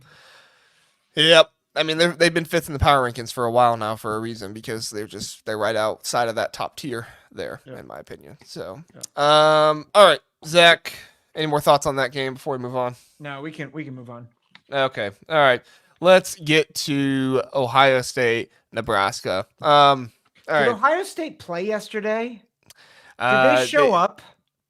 yep. I mean, they've been 5th in the power rankings for a while now for a reason, because they're right outside of that top tier there, in my opinion. So, all right, Zach, any more thoughts on that game before we move on? No, we can move on. Okay. All right. Let's get to Ohio State, Nebraska. Did Ohio State play yesterday? Did they show up?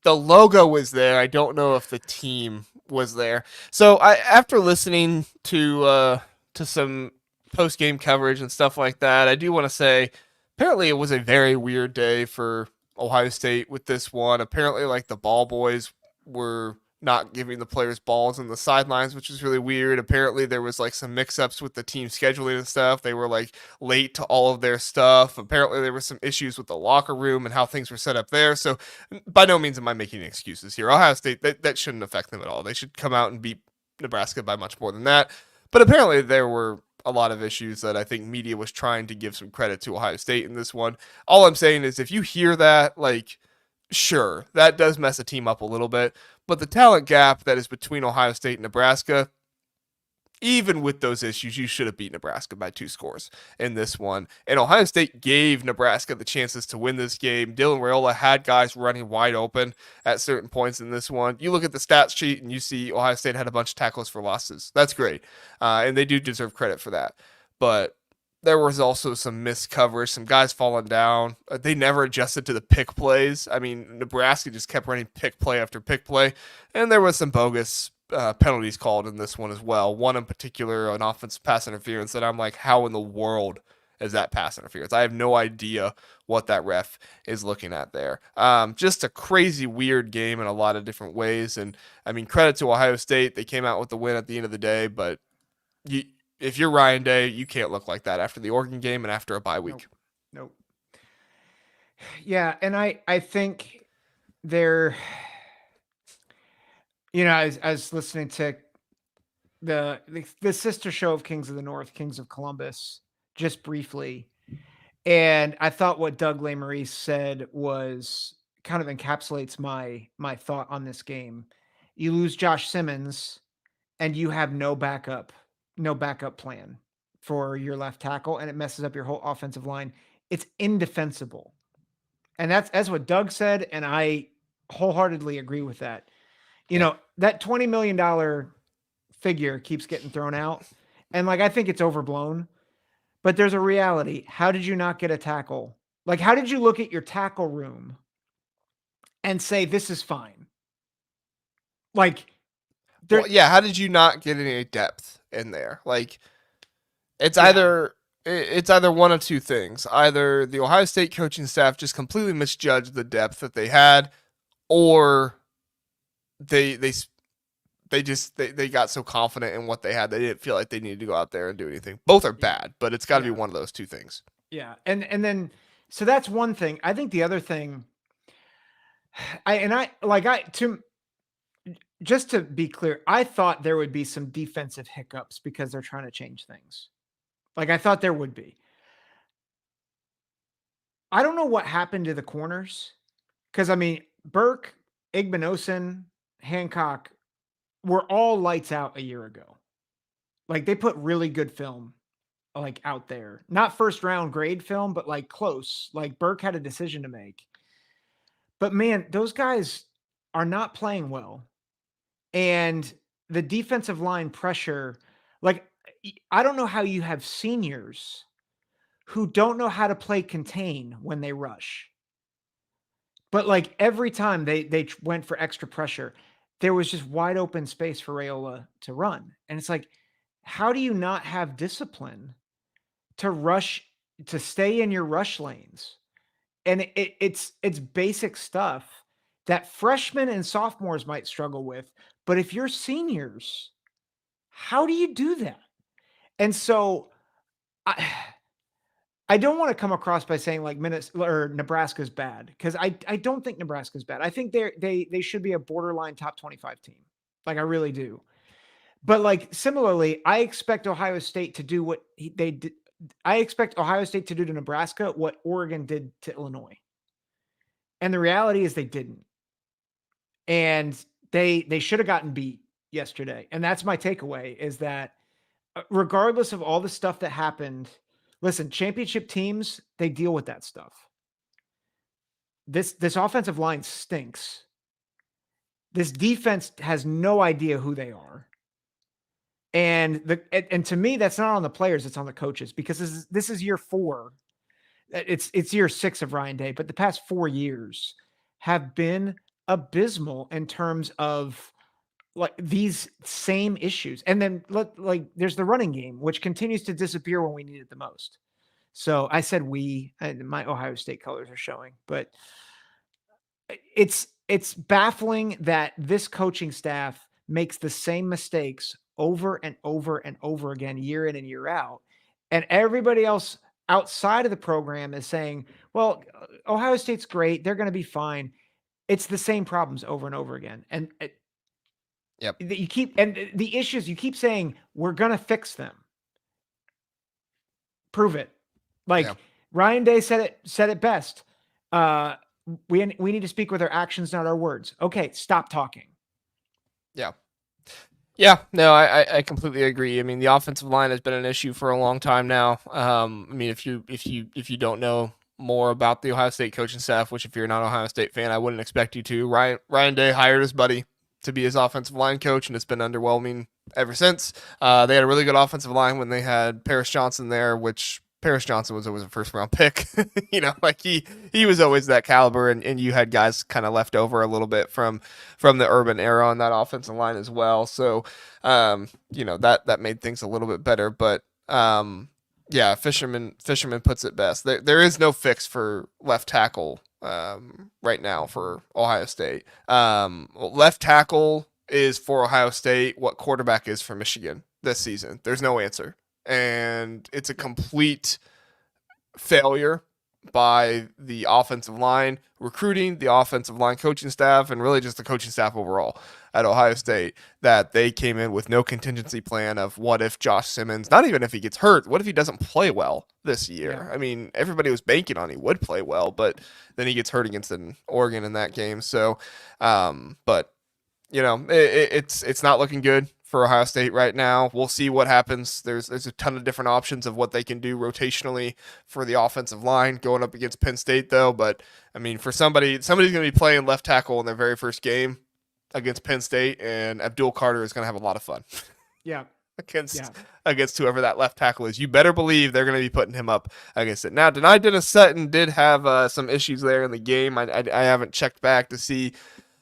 The logo was there. I don't know if the team was there. So after listening to some post-game coverage and stuff like that, I do want to say apparently it was a very weird day for Ohio State with this one. Apparently, like, the ball boys were not giving the players balls in the sidelines, which is really weird. Apparently there was like some mix-ups with the team scheduling and stuff. They were like late to all of their stuff. Apparently there were some issues with the locker room and how things were set up there. So by no means am I making excuses here. Ohio State, that shouldn't affect them at all. They should come out and beat Nebraska by much more than that. But apparently there were a lot of issues that I think media was trying to give some credit to Ohio State in this one. All I'm saying is if you hear that, like, sure, that does mess a team up a little bit, but the talent gap that is between Ohio State and Nebraska, even with those issues, you should have beat Nebraska by 2 scores in this one. And Ohio State gave Nebraska the chances to win this game. Dylan Raiola had guys running wide open at certain points in this one. You look at the stats sheet and you see Ohio State had a bunch of tackles for losses. That's great. And they do deserve credit for that. But there was also some missed coverage, some guys falling down. They never adjusted to the pick plays. I mean, Nebraska just kept running pick play after pick play, and there was some bogus penalties called in this one as well. One in particular, an offensive pass interference that I'm like, how in the world is that pass interference? I have no idea what that ref is looking at there. Just a crazy, weird game in a lot of different ways. And, I mean, credit to Ohio State. They came out with the win at the end of the day, but if you're Ryan Day, you can't look like that after the Oregon game and after a bye week. Nope. Yeah, and I think they're I was listening to the sister show of Kings of the North, Kings of Columbus, just briefly, and I thought what Doug Lesmerises said was kind of encapsulates my thought on this game. You lose Josh Simmons, and you have no backup plan for your left tackle, and it messes up your whole offensive line. It's indefensible, and that's what Doug said, and I wholeheartedly agree with that. Yeah. That $20 million figure keeps getting thrown out, and like I think it's overblown. But there's a reality. How did you not get a tackle? Like, how did you look at your tackle room and say this is fine? Like, Well, there, yeah. How did you not get any depth in there? Like, it's yeah, either one of two things. Either the Ohio State coaching staff just completely misjudged the depth that they had, or they they they got so confident in what they had they didn't feel like they needed to go out there and do anything. Both are bad, but it's got to be yeah, one of those two things. yeah. And then so that's one thing. I think the other thing, I like I to just to be clear, I thought there would be some defensive hiccups because they're trying to change things. Like I thought there would be. I don't know what happened to the corners because I mean Burke, Igbinosun, Hancock were all lights out a year ago. Like they put really good film like out there. Not first round grade film, but like close. Like Burke had a decision to make. But man, those guys are not playing well. And the defensive line pressure, like I don't know how you have seniors who don't know how to play contain when they rush. But like every time they went for extra pressure, there was just wide open space for Raiola to run. And it's like, how do you not have discipline to rush to stay in your rush lanes? And it's basic stuff that freshmen and sophomores might struggle with. But if you're seniors, how do you do that? And so I I don't want to come across by saying like Minnesota or Nebraska's bad because I don't think Nebraska's bad. I think they should be a borderline top 25 team. Like I really do. But like similarly, I expect Ohio State to do what they did. I expect Ohio State to do to Nebraska what Oregon did to Illinois. And the reality is they didn't. And they should have gotten beat yesterday. And that's my takeaway is that regardless of all the stuff that happened, listen, championship teams, they deal with that stuff. This offensive line stinks. This defense has no idea who they are. And to me, that's not on the players, it's on the coaches because this is year 4. It's year 6 of Ryan Day, but the past 4 years have been abysmal in terms of like these same issues. And then like there's the running game, which continues to disappear when we need it the most. So I said my Ohio State colors are showing, but it's baffling that this coaching staff makes the same mistakes over and over and over again, year in and year out. And everybody else outside of the program is saying, well, Ohio State's great. They're going to be fine. It's the same problems over and over again. And Yep. you keep, and the issues you keep saying, we're going to fix them. Prove it. Like Yeah. Ryan Day said it best. We need to speak with our actions, not our words. Okay, stop talking. Yeah. Yeah, no, I completely agree. I mean, the offensive line has been an issue for a long time now. I mean, if you don't know more about the Ohio State coaching staff, which if you're not an Ohio State fan, I wouldn't expect you to. Ryan Day hired his buddy to be his offensive line coach, and it's been underwhelming ever since. They had a really good offensive line when they had Paris Johnson there, which Paris Johnson was always a first round pick. Like he was always that caliber, and you had guys kind of left over a little bit from the Urban era on that offensive line as well. So, that made things a little bit better. But yeah, Fisherman puts it best. There is no fix for left tackle right now for Ohio State. Left tackle is for Ohio State what quarterback is for Michigan this season. There's no answer. And it's a complete failure by the offensive line recruiting, the offensive line coaching staff, and really just the coaching staff overall at Ohio State, that they came in with no contingency plan of what if Josh Simmons, not even if he gets hurt, what if he doesn't play well this year? Yeah. I mean, everybody was banking on he would play well, but then he gets hurt against an Oregon in that game. So, but it's not looking good for Ohio State right now. We'll see what happens. There's a ton of different options of what they can do rotationally for the offensive line going up against Penn State, though. But I mean, for somebody's going to be playing left tackle in their very first game against Penn State, and Abdul Carter is going to have a lot of fun. Yeah. against whoever that left tackle is. You better believe they're going to be putting him up against it. Now, Denai Dennis Sutton did have some issues there in the game. I haven't checked back to see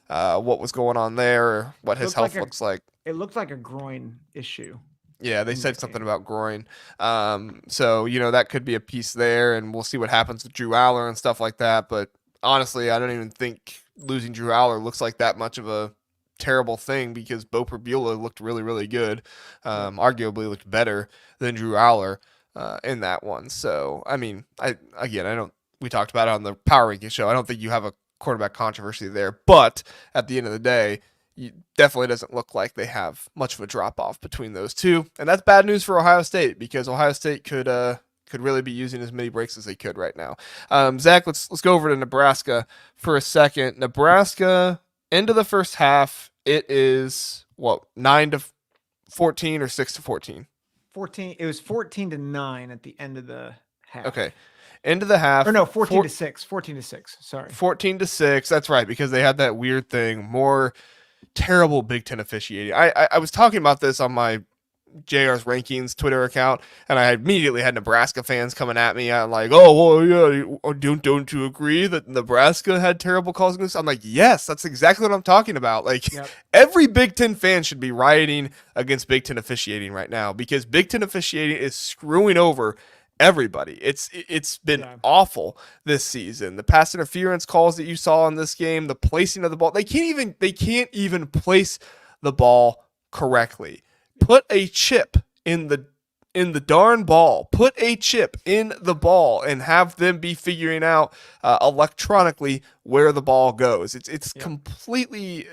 what was going on there or what his health looks like. It looked like a groin issue. Yeah, they said something about groin. So, that could be a piece there, and we'll see what happens with Drew Aller and stuff like that. But honestly, I don't even think losing Drew Aller looks like that much of a terrible thing, because Bo Perbula looked really, really good. Arguably looked better than Drew Aller in that one. So, I mean, we talked about it on the Power Ranking show. I don't think you have a quarterback controversy there, but at the end of the day, it definitely doesn't look like they have much of a drop off between those two, and that's bad news for Ohio State, because Ohio State could really be using as many breaks as they could right now. Zach, let's go over to Nebraska for a second. Nebraska, end of the first half, it is 9-14 or 6-14? 14. It was 14-9 at the end of the half. Okay. End of the half. Or no, 14-6. 14-6. Sorry. 14-6. That's right, because they had that weird thing. More terrible Big Ten officiating. I was talking about this on my JR's Rankings Twitter account, and I immediately had Nebraska fans coming at me. I'm like, oh, well, yeah, don't you agree that Nebraska had terrible calls against? I'm like, yes, that's exactly what I'm talking about. Like, Every Big Ten fan should be rioting against Big Ten officiating right now, because Big Ten officiating is screwing over everybody. It's been awful this season. The pass interference calls that you saw in this game, the placing of the ball, they can't even place the ball correctly. Put a chip in the darn ball. Put a chip in the ball and have them be figuring out electronically where the ball goes. It's completely,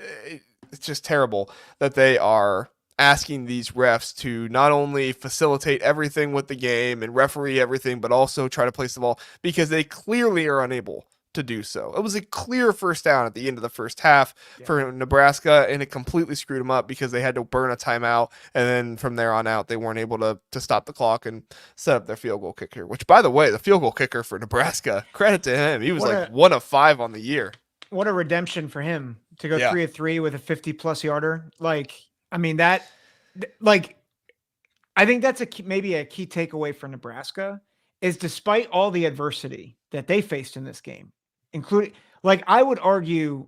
it's just terrible that they are asking these refs to not only facilitate everything with the game and referee everything, but also try to place the ball, because they clearly are unable to do so. It was a clear first down at the end of the first half for Nebraska, and it completely screwed them up because they had to burn a timeout, and then from there on out, they weren't able to stop the clock and set up their field goal kicker, which, by the way, the field goal kicker for Nebraska, credit to him. He was 1 of 5 on the year. What a redemption for him to go 3 of 3 with a 50-plus yarder. I think that's maybe a key takeaway for Nebraska, is despite all the adversity that they faced in this game, including, I would argue,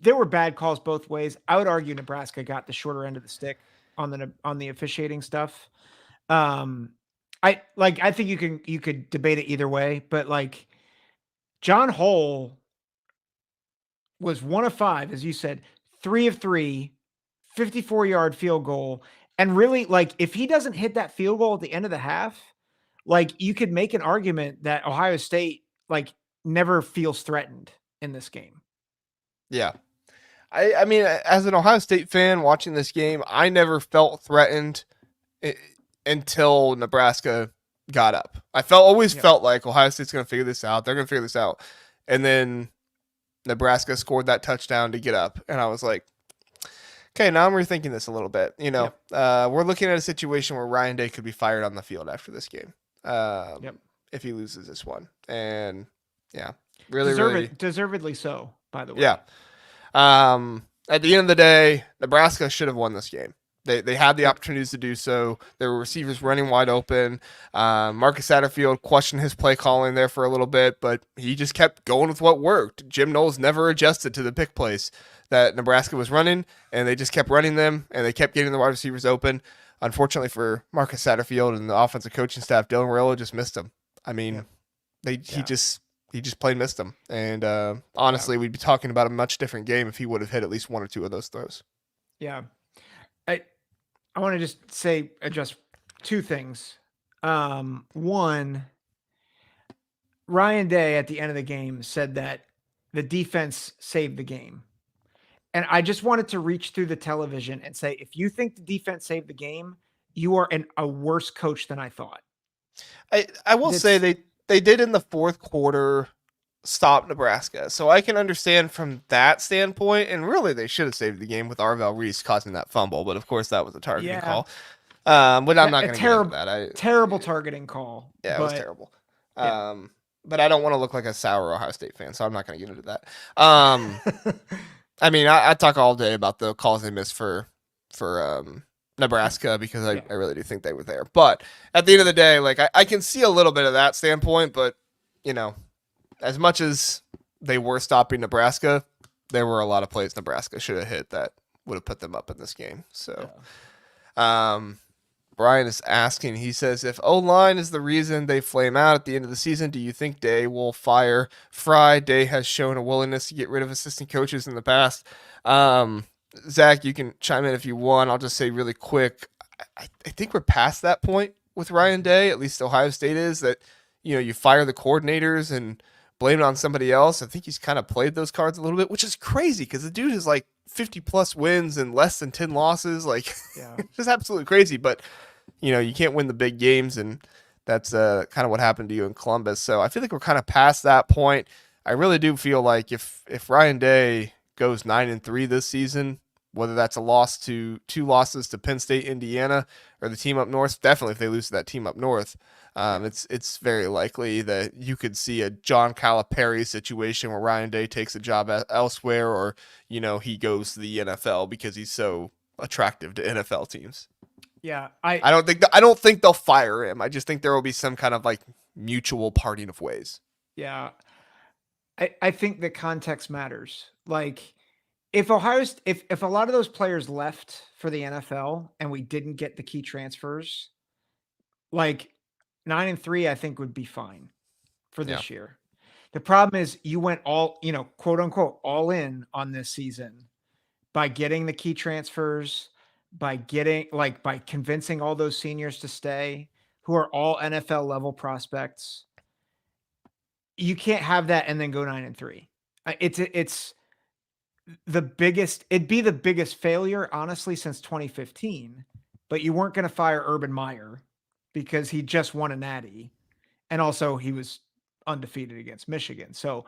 there were bad calls both ways. I would argue Nebraska got the shorter end of the stick on the officiating stuff. I think you could debate it either way, but John Hull was 1 of 5, as you said, 3 of 3, 54-yard field goal. And really, if he doesn't hit that field goal at the end of the half, you could make an argument that Ohio State, never feels threatened in this game. Yeah. I mean, as an Ohio State fan watching this game, I never felt threatened until Nebraska got up. I always felt like Ohio State's going to figure this out. They're going to figure this out. And then Nebraska scored that touchdown to get up. And I was like, okay, now I'm rethinking this a little bit. We're looking at a situation where Ryan Day could be fired on the field after this game. If he loses this one. And really deservedly so, by the way. Yeah. At the end of the day, Nebraska should have won this game. They had the opportunities to do so. There were receivers running wide open. Marcus Satterfield questioned his play calling there for a little bit, but he just kept going with what worked. Jim Knowles never adjusted to the pick plays that Nebraska was running, and they just kept running them, and they kept getting the wide receivers open. Unfortunately for Marcus Satterfield and the offensive coaching staff, Dylan Raiola just missed him. I mean, he just plain missed them. And honestly, we'd be talking about a much different game if he would have hit at least 1 or 2 of those throws. Yeah. I want to just address 2 things. One, Ryan Day at the end of the game said that the defense saved the game. And I just wanted to reach through the television and say, if you think the defense saved the game, you are a worse coach than I thought. I will say That's they did in the fourth quarter stop Nebraska. So I can understand from that standpoint. And really, they should have saved the game with Arvell Reese causing that fumble. But of course, that was a targeting yeah, call. But I'm not going to get into that. terrible targeting call. Yeah, it was But terrible. yeah. But I don't want to look like a sour Ohio State fan, so I'm not going to get into that. I mean, I talk all day about the calls they missed for Nebraska because I really do think they were there. But at the end of the day, like I can see a little bit of that standpoint, but you know, as much as they were stopping Nebraska, there were a lot of plays Nebraska should have hit that would have put them up in this game. So, Brian is asking, he says, if O-line is the reason they flame out at the end of the season, do you think Day will fire Fry? Day has shown a willingness to get rid of assistant coaches in the past. Zach, you can chime in if you want. I'll just say really quick, I think we're past that point with Ryan Day, at least Ohio State is, that you fire the coordinators and blame it on somebody else. I think he's kind of played those cards a little bit, which is crazy because the dude has like 50 plus wins and less than 10 losses. Like, it's just absolutely crazy. But you can't win the big games, and that's kind of what happened to you in Columbus. So I feel like we're kind of past that point. I really do feel like if Ryan Day goes 9-3 this season, whether that's two losses to Penn State, Indiana, or the team up north, definitely if they lose to that team up north, it's very likely that you could see a John Calipari situation where Ryan Day takes a job elsewhere, or he goes to the NFL because he's so attractive to NFL teams. Yeah, I don't think they'll fire him. I just think there will be some kind of like mutual parting of ways. Yeah, I think that context matters. Like, if a lot of those players left for the NFL and we didn't get the key transfers, like 9-3, I think would be fine for this year. The problem is you went all, quote unquote, all in on this season by getting the key transfers, by convincing all those seniors to stay, who are all NFL level prospects. You can't have that and then go 9-3. It's the biggest, it'd be the biggest failure, honestly, since 2015, but you weren't going to fire Urban Meyer because he just won a natty. And also he was undefeated against Michigan. So,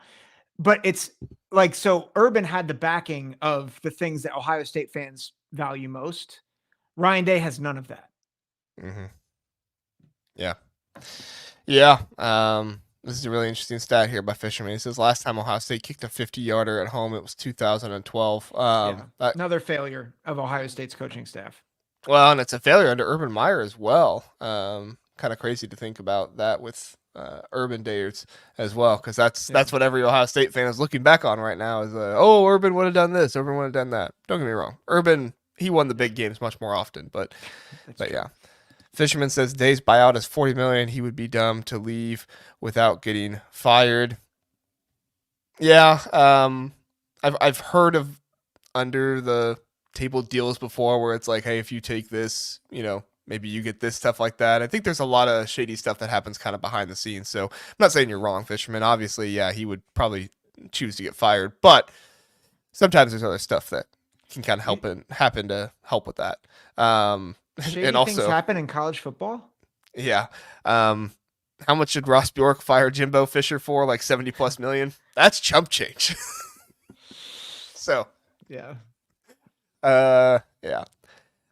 but it's like, so Urban had the backing of the things that Ohio State fans value most. Ryan Day has none of that. Mm-hmm. Yeah. Yeah. This is a really interesting stat here by Fisherman. He says last time Ohio State kicked a 50-yarder at home, it was 2012. Another failure of Ohio State's coaching staff. Well, and it's a failure under Urban Meyer as well. Kind of crazy to think about that with Urban days as well, because that's what every Ohio State fan is looking back on right now is, Urban would have done this, Urban would have done that. Don't get me wrong. Urban, he won the big games much more often, but yeah. Fisherman says Day's buyout is $40 million. He would be dumb to leave without getting fired. Yeah, I've heard of under the table deals before where it's like, hey, if you take this, maybe you get this, stuff like that. I think there's a lot of shady stuff that happens kind of behind the scenes. So I'm not saying you're wrong, Fisherman. Obviously, yeah, he would probably choose to get fired, but sometimes there's other stuff that can kind of happen to help with that. Shady and also things happen in college football. Yeah. How much should Ross Bjork fire Jimbo Fisher for? Like 70 plus million? That's chump change. So. Yeah. Yeah.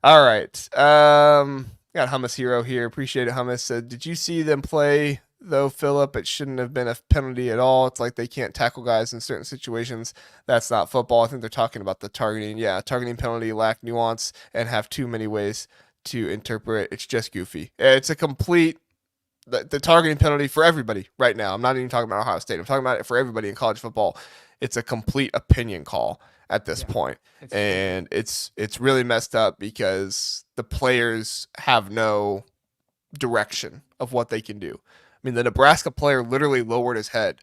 All right. Got Hummus Hero here. Appreciate it, Hummus. Did you see them play, though, Phillip? It shouldn't have been a penalty at all. It's like they can't tackle guys in certain situations. That's not football. I think they're talking about the targeting. Yeah, targeting penalty, lack nuance, and have too many ways to interpret. It's just goofy. It's a complete the targeting penalty for everybody right now. I'm not even talking about Ohio State. I'm talking about it for everybody in college football. It's a complete opinion call at this point. And it's really messed up because the players have no direction of what they can do. I mean, the Nebraska player literally lowered his head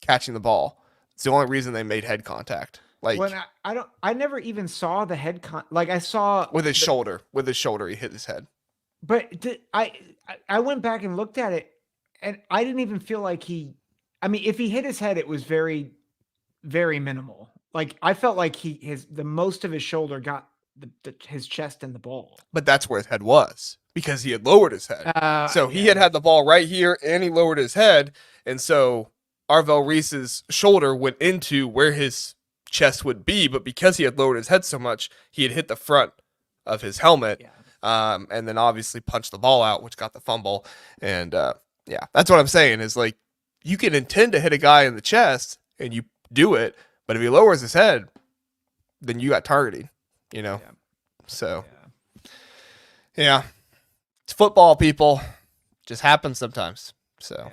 catching the ball. It's the only reason they made head contact. Like, when I never even saw the head like I saw with his shoulder. With his shoulder, he hit his head. But I went back and looked at it, and I didn't even feel like he I mean, if he hit his head, it was very, very minimal. Like I felt like the most of his shoulder got his chest and the ball. But that's where his head was because he had lowered his head. So he had the ball right here and he lowered his head. And so Arvell Reese's shoulder went into where his chest would be. But because he had lowered his head so much, he had hit the front of his helmet. Yeah. And then obviously punched the ball out, which got the fumble. And yeah, that's what I'm saying is like you can intend to hit a guy in the chest and you do it. But if he lowers his head, then you got targeting, you know? Yeah. So, yeah, it's football, people. Just happens sometimes. So,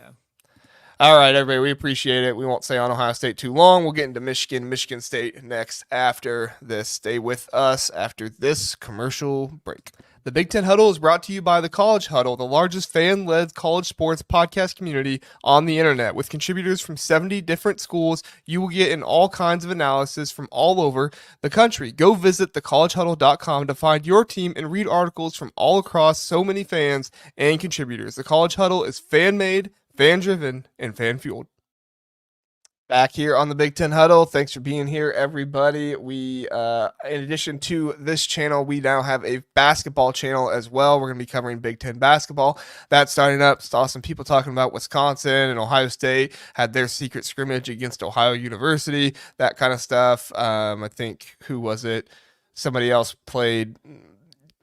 all right, everybody, we appreciate it. We won't stay on Ohio State too long. We'll get into Michigan State next after this. Stay with us after this commercial break. The Big Ten Huddle is brought to you by the College Huddle, the largest fan-led college sports podcast community on the internet. With contributors from 70 different schools, you will get in all kinds of analysis from all over the country. Go visit thecollegehuddle.com to find your team and read articles from all across so many fans and contributors. The College Huddle is fan-made, fan-driven, and fan-fueled. Back here on the Big Ten Huddle. Thanks for being here, everybody. We, in addition to this channel, we now have a basketball channel as well. We're going to be covering Big Ten basketball. That's starting up. Saw some people talking about Wisconsin and Ohio State had their secret scrimmage against Ohio University, that kind of stuff. I think, who was it? Somebody else played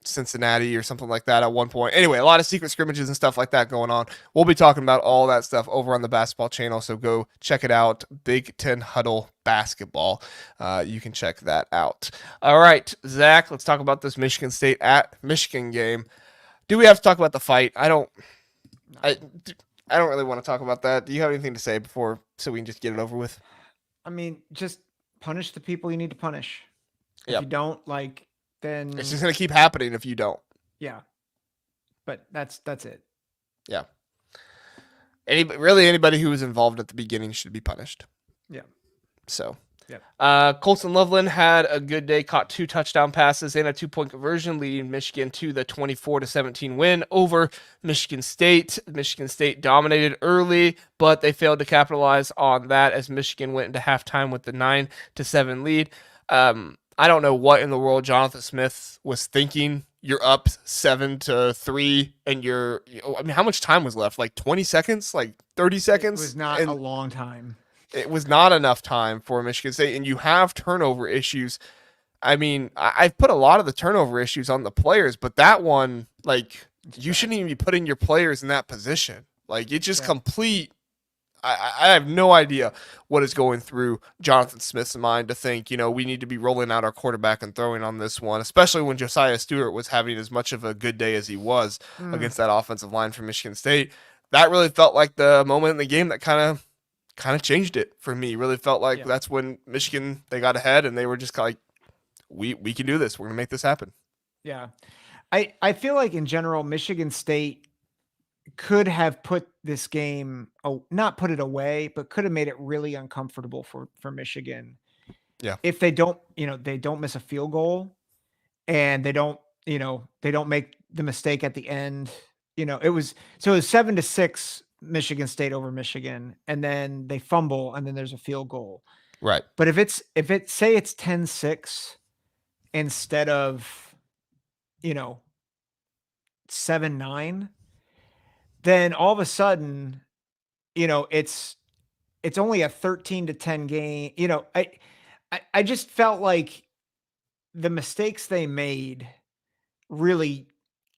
Cincinnati or something like that at one point. Anyway, a lot of secret scrimmages and stuff like that going on. We'll be talking about all that stuff over on the basketball channel, so go check it out. Big Ten Huddle Basketball. You can check that out. All right, Zach, let's talk about this Michigan State at Michigan game. Do we have to talk about the fight? I don't really want to talk about that. Do you have anything to say before so we can just get it over with? I mean, just punish the people you need to punish. If you don't, like, then it's just going to keep happening if you don't. Yeah. But that's it. Yeah. Anybody who was involved at the beginning should be punished. Yeah. So, yeah. Colson Loveland had a good day, caught 2 touchdown passes and a 2-point conversion, leading Michigan to the 24-17 win over Michigan State. Michigan State dominated early, but they failed to capitalize on that as Michigan went into halftime with the 9-7 lead. I don't know what in the world Jonathan Smith was thinking. You're up 7-3 and how much time was left? Like 20 seconds, like 30 seconds? It was not a long time. It was not enough time for Michigan State, and you have turnover issues. I mean, I've put a lot of the turnover issues on the players, but that one, like, you shouldn't even be putting your players in that position. Like, it's just complete. I have no idea what is going through Jonathan Smith's mind to think, we need to be rolling out our quarterback and throwing on this one, especially when Josiah Stewart was having as much of a good day as he was against that offensive line from Michigan State. That really felt like the moment in the game that kind of changed it for me. Really felt like that's when Michigan, they got ahead and they were just like, we can do this. We're going to make this happen. Yeah. I feel like in general, Michigan State could have put this game, not put it away, but could have made it really uncomfortable for Michigan. Yeah. If they don't, they don't miss a field goal and they don't make the mistake at the end. It was 7-6 Michigan State over Michigan, and then they fumble and then there's a field goal. Right. But if it's 10-6 instead of 7-9, then all of a sudden, it's only a 13-10 game. I just felt like the mistakes they made really,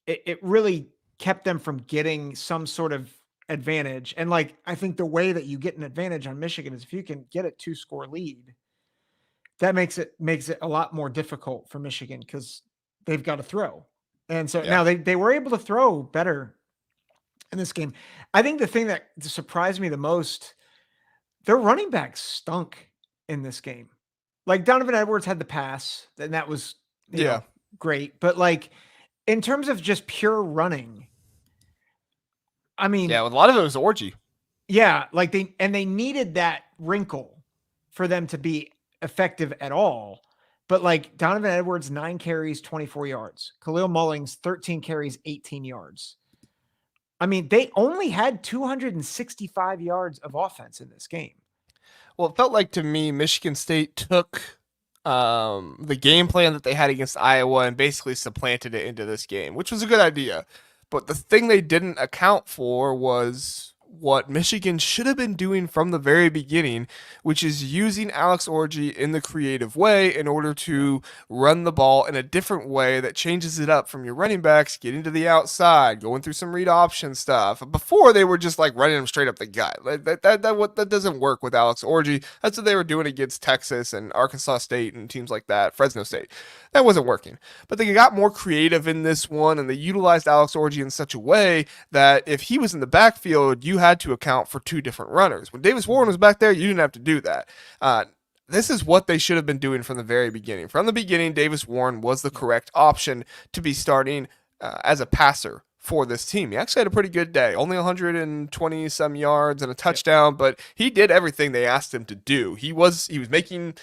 it really kept them from getting some sort of advantage. And like, I think the way that you get an advantage on Michigan is if you can get a 2-score lead, that makes it a lot more difficult for Michigan because they've got to throw. And so now they were able to throw better in this game. I think the thing that surprised me the most, their running backs stunk in this game. Like Donovan Edwards had the pass, and that was great. But like in terms of just pure running, I mean, a lot of it was orgy. Yeah, like they needed that wrinkle for them to be effective at all. But like Donovan Edwards, 9 carries, 24 yards. Khalil Mullings, 13 carries, 18 yards. I mean, they only had 265 yards of offense in this game. Well, it felt like to me Michigan State took the game plan that they had against Iowa and basically supplanted it into this game, which was a good idea. But the thing they didn't account for was what Michigan should have been doing from the very beginning, which is using Alex Orji in the creative way in order to run the ball in a different way that changes it up from your running backs getting to the outside, going through some read option stuff. Before they were just like running them straight up the gut. Like that doesn't work with Alex Orji. That's what they were doing against Texas and Arkansas State and teams like that, Fresno State. That wasn't working. But they got more creative in this one, and they utilized Alex Orji in such a way that if he was in the backfield, you had to account for two different runners. When Davis Warren was back there, you didn't have to do that. This is what they should have been doing from the very beginning. From the beginning, Davis Warren was the correct option to be starting as a passer for this team. He actually had a pretty good day, only 120 some yards and a touchdown, but he did everything they asked him to do. He was making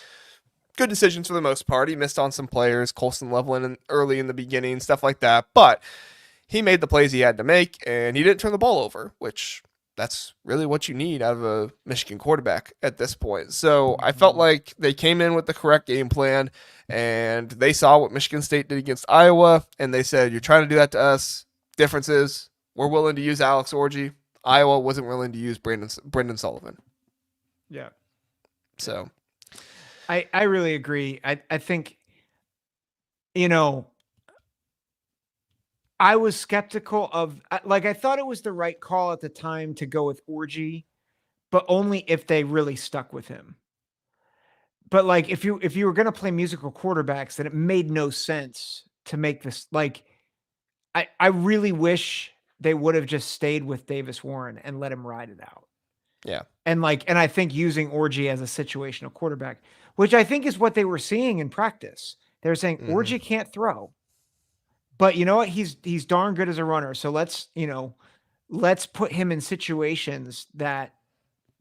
good decisions for the most part. He missed on some players, Colston Loveland early in the beginning, stuff like that, but he made the plays he had to make, and he didn't turn the ball over, which that's really what you need out of a Michigan quarterback at this point. So I felt like they came in with the correct game plan, and they saw what Michigan State did against Iowa, and they said, you're trying to do that to us. Difference is we're willing to use Alex Orji. Iowa wasn't willing to use Brendan Sullivan. Yeah. So I really agree. I think, you know, I was skeptical of, like, I thought it was the right call at the time to go with Orji, but only if they really stuck with him. But like, if you were going to play musical quarterbacks, then it made no sense to make this. Like, I really wish they would have just stayed with Davis Warren and let him ride it out. Yeah. And I think using Orji as a situational quarterback, which I think is what they were seeing in practice. They're saying Orji can't throw, but you know what? He's darn good as a runner. So let's put him in situations that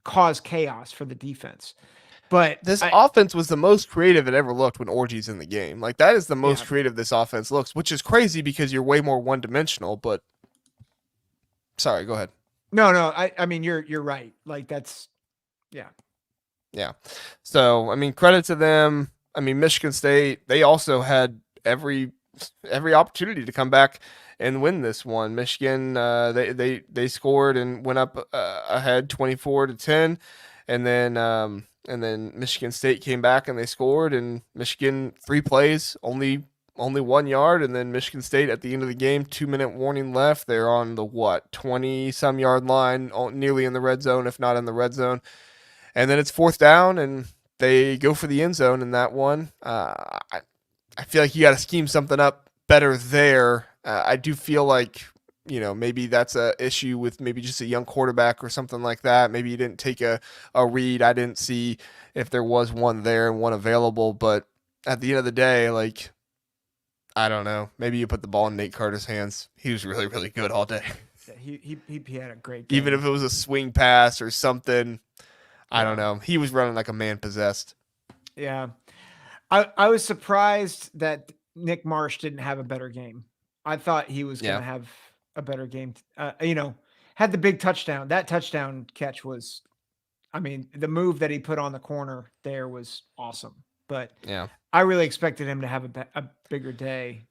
cause chaos for the defense. But this offense was the most creative it ever looked when Orji's in the game. Like, that is the most creative this offense looks, which is crazy because you're way more one-dimensional, but sorry, go ahead. No, I mean, you're right. Like, that's, yeah. Yeah. So, I mean, credit to them. I mean, Michigan State, they also had every opportunity to come back and win this one. Michigan, they scored and went up ahead 24-10, and then Michigan State came back and they scored, and Michigan 3 plays, only 1 yard, and then Michigan State at the end of the game, 2-minute warning left. They're on the 20-some yard line, nearly in the red zone, if not in the red zone. And then it's 4th down, and they go for the end zone in that one. I feel like you got to scheme something up better there. I do feel like, maybe that's a issue with maybe just a young quarterback or something like that. Maybe you didn't take a read. I didn't see if there was one there and one available. But at the end of the day, like, I don't know. Maybe you put the ball in Nate Carter's hands. He was really, really good all day. Yeah, he had a great game. Even if it was a swing pass or something, I don't know. He was running like a man possessed. Yeah. I was surprised that Nick Marsh didn't have a better game. I thought he was going to have a better game. Had the big touchdown. That touchdown catch was, I mean, the move that he put on the corner there was awesome. But yeah, I really expected him to have a bigger day.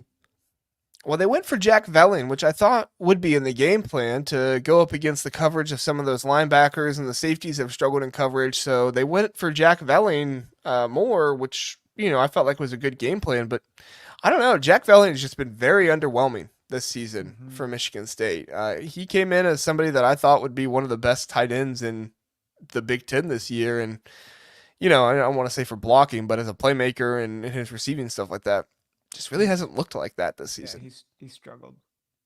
Well, they went for Jack Velling, which I thought would be in the game plan to go up against the coverage of some of those linebackers, and the safeties have struggled in coverage. So they went for Jack Velling more, which, I felt like was a good game plan. But I don't know. Jack Velling has just been very underwhelming this season for Michigan State. He came in as somebody that I thought would be one of the best tight ends in the Big Ten this year. And, I don't want to say for blocking, but as a playmaker and his receiving stuff like that, just really hasn't looked like that this season. Yeah, he's struggled.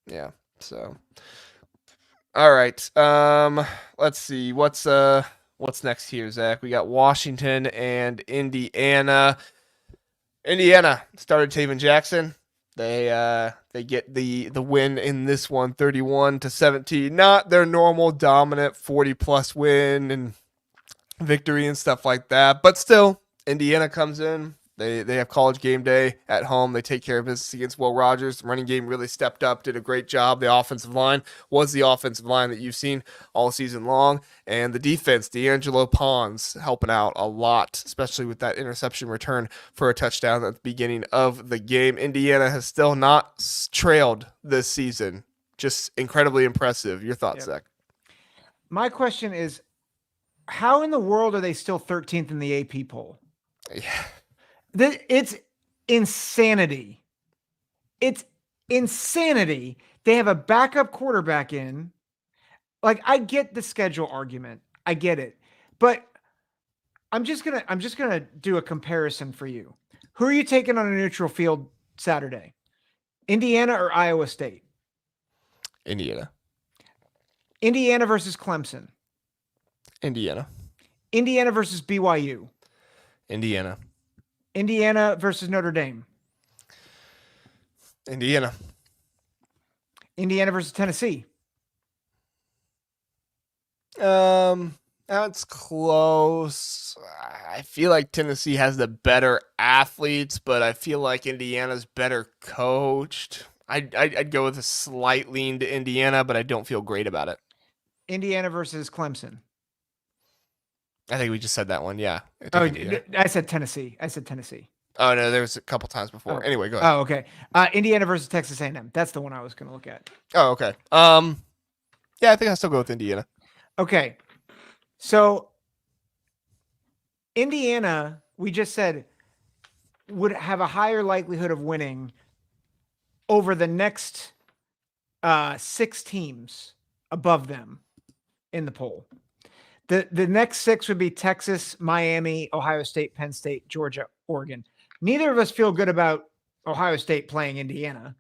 Yeah. So, all right. Let's see what's next here, Zach. We got Washington and Indiana. Indiana started Taven Jackson. They get the win in this one, 31-17. Not their normal dominant 40+ win and victory and stuff like that, but still, Indiana comes in. They have College game day at home. They take care of business against Will Rogers. The running game really stepped up, did a great job. The offensive line was the offensive line that you've seen all season long. And the defense, D'Angelo Pons, helping out a lot, especially with that interception return for a touchdown at the beginning of the game. Indiana has still not trailed this season. Just incredibly impressive. Your thoughts, Zach? My question is, how in the world are they still 13th in the AP poll? Yeah. It's insanity. It's insanity. They have a backup quarterback in. Like, I get the schedule argument. I get it. But I'm just gonna do a comparison for you. Who are you taking on a neutral field Saturday? Indiana or Iowa State? Indiana. Indiana versus Clemson. Indiana. Indiana versus BYU. Indiana. Indiana versus Notre Dame. Indiana. Indiana versus Tennessee. That's close. I feel like Tennessee has the better athletes, but I feel like Indiana's better coached. I'd go with a slight lean to Indiana, but I don't feel great about it. Indiana versus Clemson. I think we just said that one. Yeah. Oh, I said Tennessee. Oh no, there was a couple times before. Oh. Anyway, go ahead. Oh, okay. Indiana versus Texas A&M. That's the one I was going to look at. Oh, okay. Yeah, I think I'll still go with Indiana. Okay. So Indiana, we just said, would have a higher likelihood of winning over the next 6 teams above them in the poll. The next 6 would be Texas, Miami, Ohio State, Penn State, Georgia, Oregon. Neither of us feel good about Ohio State playing Indiana.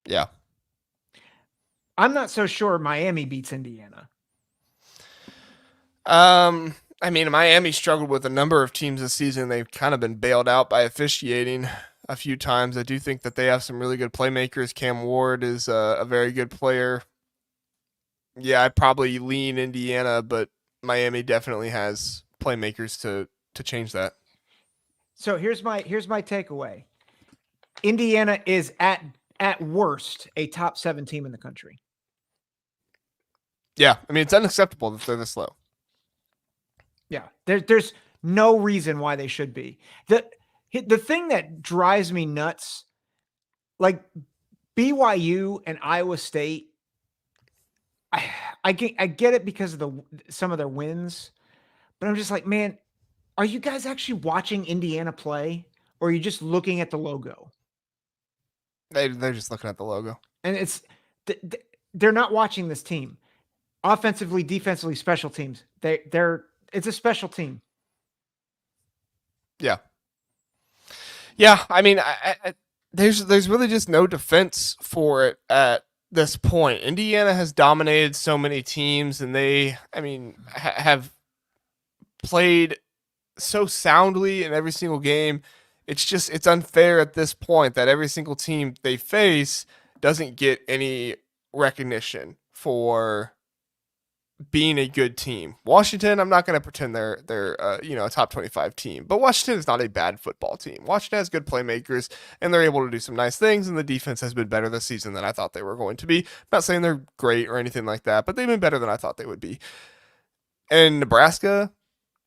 Yeah. I'm not so sure Miami beats Indiana. I mean, Miami struggled with a number of teams this season. They've kind of been bailed out by officiating a few times. I do think that they have some really good playmakers. Cam Ward is a very good player. Yeah, I'd probably lean Indiana, but Miami definitely has playmakers to change that. So here's my takeaway. Indiana is at worst a top 7 team in the country. Yeah, I mean, it's unacceptable that they're this low. Yeah, there's no reason why they should be. The thing that drives me nuts, like BYU and Iowa State, I get it because of some of their wins, but I'm just like, man, are you guys actually watching Indiana play, or are you just looking at the logo? They're just looking at the logo, and they're not watching this team. Offensively, defensively, special teams. It's a special team. Yeah. Yeah, I mean, there's really just no defense for it at this point. Indiana has dominated so many teams, and they, I mean, have played so soundly in every single game. It's unfair at this point that every single team they face doesn't get any recognition for being a good team. Washington, I'm not going to pretend they're a top 25 team, but Washington is not a bad football team. Washington has good playmakers, and they're able to do some nice things, and the defense has been better this season than I thought they were going to be. I'm not saying they're great or anything like that, but they've been better than I thought they would be. And Nebraska,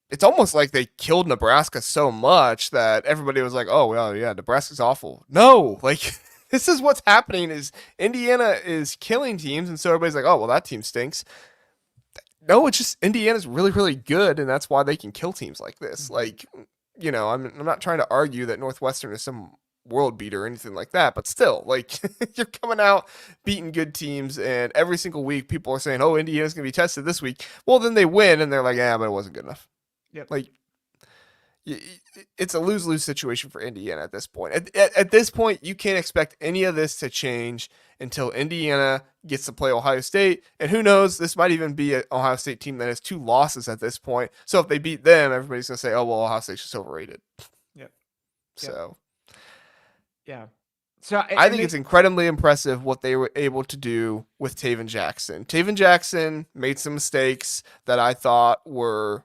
it's almost like they killed Nebraska so much that everybody was like, oh, well, yeah, Nebraska's awful. No, like this is what's happening is Indiana is killing teams, and so everybody's like, oh, well, that team stinks. No, it's just Indiana's really, really good, and that's why they can kill teams like this. Like, I'm not trying to argue that Northwestern is some world beater or anything like that, but still, like, you're coming out beating good teams, and every single week people are saying, oh, Indiana's going to be tested this week. Well, then they win, and they're like, yeah, but it wasn't good enough. Yep. Like, it's a lose-lose situation for Indiana at this point. At this point, you can't expect any of this to change until Indiana gets to play Ohio State. And who knows, this might even be an Ohio State team that has 2 losses at this point. So if they beat them, everybody's going to say, oh, well, Ohio State's just overrated. Yep. So. Yeah. So I think it's incredibly impressive what they were able to do with Taven Jackson. Taven Jackson made some mistakes that I thought were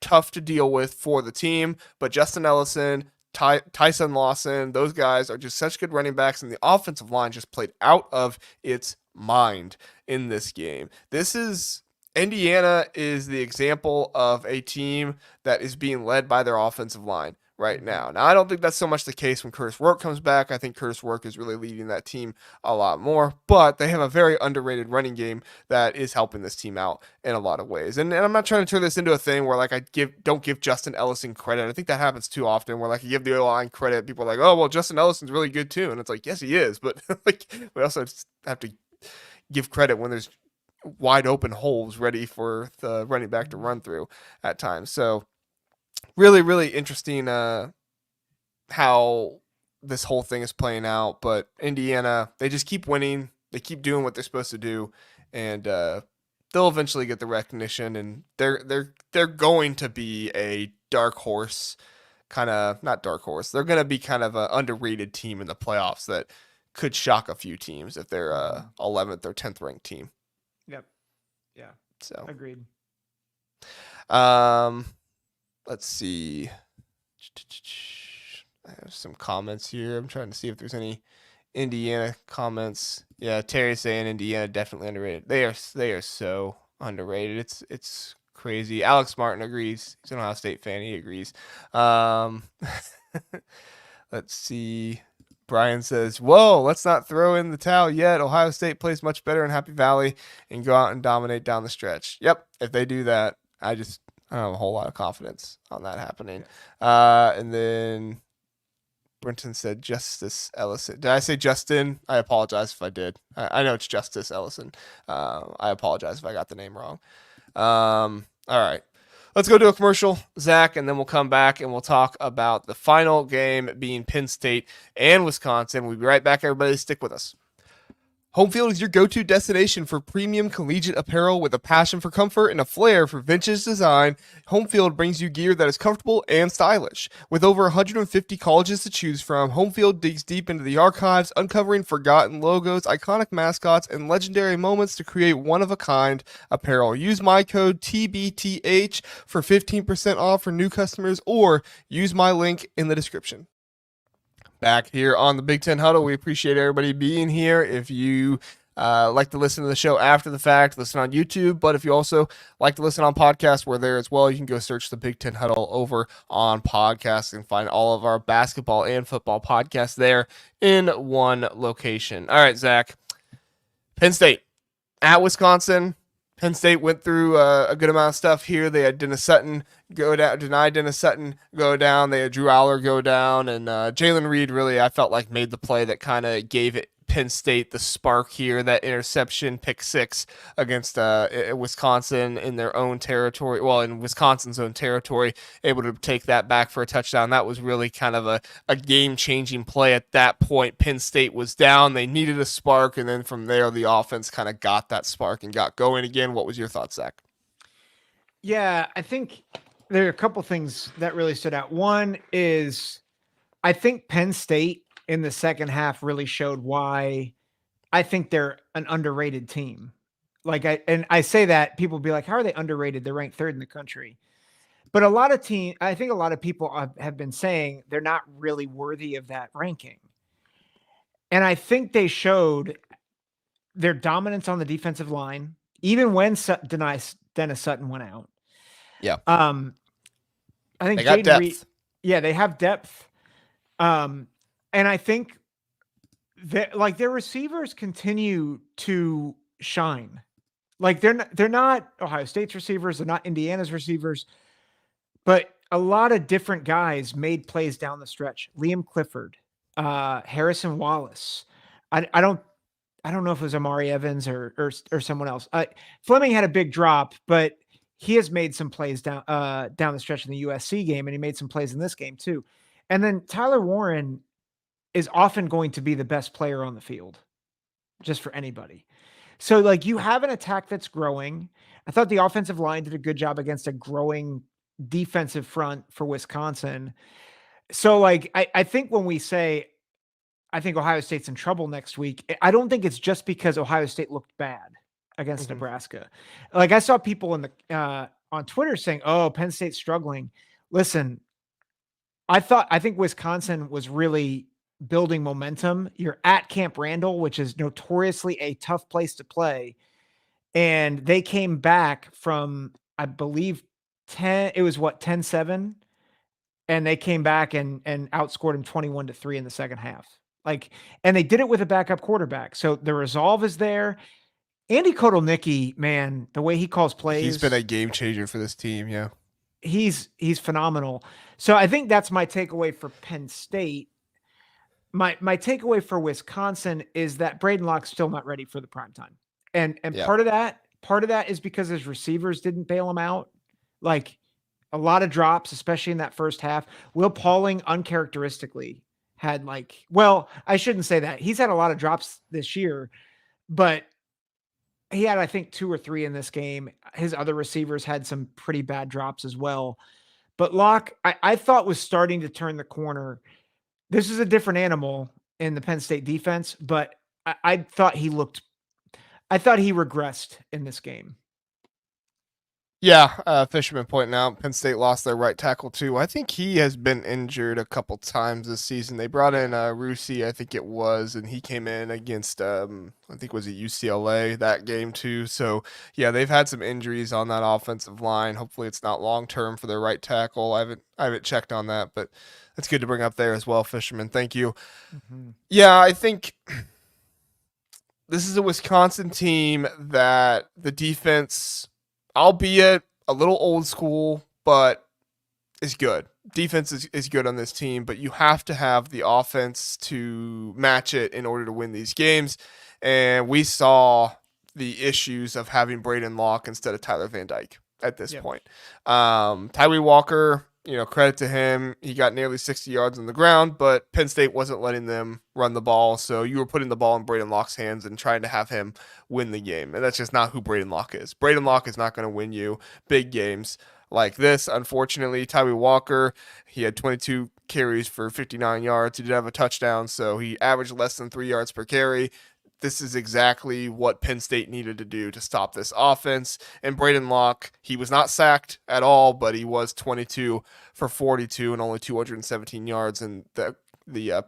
tough to deal with for the team, but Justin Ellison Tyson Lawson, those guys are just such good running backs, and the offensive line just played out of its mind in this game. Indiana is the example of a team that is being led by their offensive line right now. Now, I don't think that's so much the case when Curtis Work comes back. I think Curtis Work is really leading that team a lot more, but they have a very underrated running game that is helping this team out in a lot of ways. And I'm not trying to turn this into a thing where like don't give Justin Ellison credit. I think that happens too often where like you give the O-line credit, people are like, oh, well, Justin Ellison's really good too. And it's like, yes, he is, but like we also just have to give credit when there's wide open holes ready for the running back to run through at times. So really, really interesting how this whole thing is playing out. But Indiana, they just keep winning. They keep doing what they're supposed to do, and they'll eventually get the recognition. And they're going to be a dark horse, kind of not dark horse. They're going to be kind of an underrated team in the playoffs that could shock a few teams if they're 11th or 10th ranked team. Yep. Yeah. So agreed. Let's see. I have some comments here. I'm trying to see if there's any Indiana comments. Yeah, Terry's saying Indiana definitely underrated. They are so underrated. It's crazy. Alex Martin agrees. He's an Ohio State fan. He agrees. Let's see. Brian says, whoa, let's not throw in the towel yet. Ohio State plays much better in Happy Valley and go out and dominate down the stretch. Yep, if they do that, I don't have a whole lot of confidence on that happening. And then Brenton said Justice Ellison. Did I say Justin? I apologize if I did. I know it's Justice Ellison. I apologize if I got the name wrong. All right. Let's go to a commercial, Zach, and then we'll come back and we'll talk about the final game being Penn State and Wisconsin. We'll be right back, everybody. Stick with us. Homefield is your go-to destination for premium collegiate apparel with a passion for comfort and a flair for vintage design. Homefield brings you gear that is comfortable and stylish. With over 150 colleges to choose from, Homefield digs deep into the archives, uncovering forgotten logos, iconic mascots, and legendary moments to create one-of-a-kind apparel. Use my code TBTH for 15% off for new customers, or use my link in the description. Back here on the Big Ten Huddle. We appreciate everybody being here. If you like to listen to the show after the fact, listen on YouTube. But if you also like to listen on podcasts, we're there as well. You can go search the Big Ten Huddle over on podcasts and find all of our basketball and football podcasts there in one location. All right, Zach. Penn State at Wisconsin. Penn State went through a good amount of stuff here. They had Dennis Sutton go down, denied Dennis Sutton go down. They had Drew Aller go down, and Jalen Reed really, I felt like, made the play that kind of gave it Penn State the spark here. That interception, pick six against Wisconsin in their own territory, well, in Wisconsin's own territory, able to take that back for a touchdown. That was really kind of a game-changing play at that point. Penn State was down. They needed a spark, and then from there, the offense kind of got that spark and got going again. What was your thoughts, Zach? Yeah, I think there are a couple things that really stood out. One is I think Penn State in the second half really showed why I think they're an underrated team. I say that people be like, how are they underrated? They're ranked third in the country. But I think a lot of people have been saying they're not really worthy of that ranking. And I think they showed their dominance on the defensive line, even when Dennis Sutton went out. Yeah. I think they got depth. Reed, they have depth. And I think that like their receivers continue to shine. Like they're not Ohio State's receivers, they're not Indiana's receivers, but a lot of different guys made plays down the stretch. Liam Clifford, Harrison Wallace. I don't know if it was Amari Evans or someone else. Fleming had a big drop, but he has made some plays down the stretch in the USC game, and he made some plays in this game too. And then Tyler Warren is often going to be the best player on the field, just for anybody. So like you have an attack that's growing. I thought the offensive line did a good job against a growing defensive front for Wisconsin. So like, I think when we say, I think Ohio State's in trouble next week, I don't think it's just because Ohio State looked bad against Nebraska. Like I saw people in the on Twitter saying, oh, Penn State's struggling. Listen, I think Wisconsin was really building momentum. You're at Camp Randall, which is notoriously a tough place to play. And they came back from, I believe, 10, it was what, 10-7, and they came back and outscored them 21-3 in the second half. Like, and they did it with a backup quarterback. So the resolve is there. Andy Kotelnicki, man, the way he calls He's been a plays, game changer for this team. Yeah. he's phenomenal. So I think that's my takeaway for Penn State. My takeaway for Wisconsin is that Braden Locke's still not ready for the prime time. And Yeah. part of that is because his receivers didn't bail him out. Like, a lot of drops, especially in that first half. Will Pauling uncharacteristically had, like, well, I shouldn't say that. He's had a lot of drops this year, but he had, I think, 2 or 3 in this game. His other receivers had some pretty bad drops as well. But Locke, I thought, was starting to turn the corner. This is a different animal in the Penn State defense, but I thought he regressed in this game. Yeah, Fisherman pointing out Penn State lost their right tackle too. I think he has been injured a couple times this season. They brought in Rusi, I think it was, and he came in against I think it was a UCLA that game too. So yeah, they've had some injuries on that offensive line. Hopefully it's not long term for their right tackle. I haven't checked on that, but that's good to bring up there as well, Fisherman. Thank you. Mm-hmm. Yeah, I think this is a Wisconsin team that the defense, albeit a little old school, but is good. Defense is good on this team, but you have to have the offense to match it in order to win these games. And we saw the issues of having Braden Locke instead of Tyler Van Dyke at this point. Tyree Walker, credit to him. He got nearly 60 yards on the ground, but Penn State wasn't letting them run the ball. So you were putting the ball in Braden Locke's hands and trying to have him win the game. And that's just not who Braden Locke is. Braden Locke is not going to win you big games like this. Unfortunately, Tyree Walker, he had 22 carries for 59 yards. He did have a touchdown, so he averaged less than 3 yards per carry. This is exactly what Penn State needed to do to stop this offense. And Braden Locke, he was not sacked at all, but he was 22 for 42 and only 217 yards. And the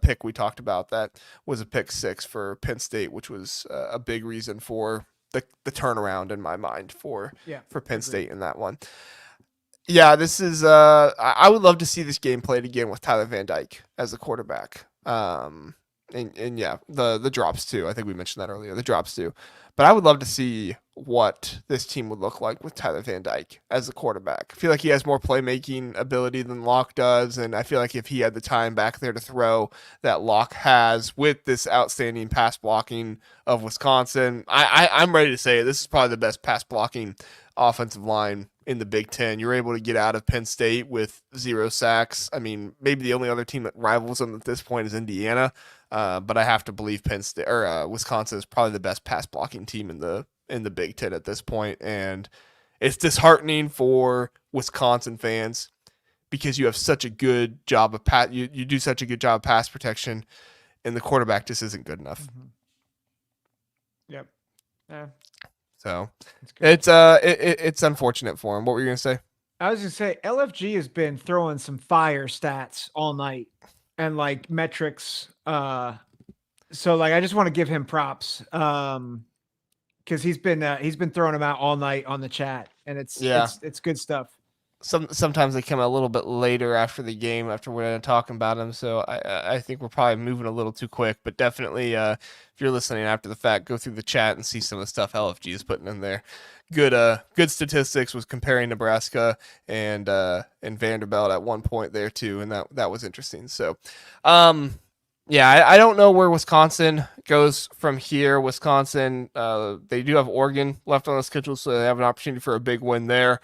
pick we talked about, that was a pick 6 for Penn State, which was a big reason for the turnaround in my mind for Penn State in that one. Yeah, this is I would love to see this game played again with Tyler Van Dyke as the quarterback. And yeah, the drops too. I think we mentioned that earlier. The drops too. But I would love to see what this team would look like with Tyler Van Dyke as the quarterback. I feel like he has more playmaking ability than Locke does, and I feel like if he had the time back there to throw that Locke has with this outstanding pass blocking of Wisconsin, I'm ready to say it. This is probably the best pass blocking offensive line in the Big Ten. You're able to get out of Penn State with 0 sacks. I mean, maybe the only other team that rivals them at this point is Indiana. But I have to believe Penn State or Wisconsin is probably the best pass blocking team in the Big Ten at this point, and it's disheartening for Wisconsin fans because you have such a good job of you do such a good job of pass protection, and the quarterback just isn't good enough. Mm-hmm. Yep. Yeah. So it's unfortunate for him. What were you gonna say? I was gonna say LFG has been throwing some fire stats all night and like metrics. So like I just want to give him props. Because he's been throwing them out all night on the chat, and it's good stuff. Sometimes they come a little bit later after the game after we're talking about them, so I think we're probably moving a little too quick. But definitely, if you're listening after the fact, go through the chat and see some of the stuff LFG is putting in there. Good statistics was comparing Nebraska and Vanderbilt at one point there too, and that was interesting. So, yeah, I don't know where Wisconsin goes from here. Wisconsin, they do have Oregon left on the schedule, so they have an opportunity for a big win there.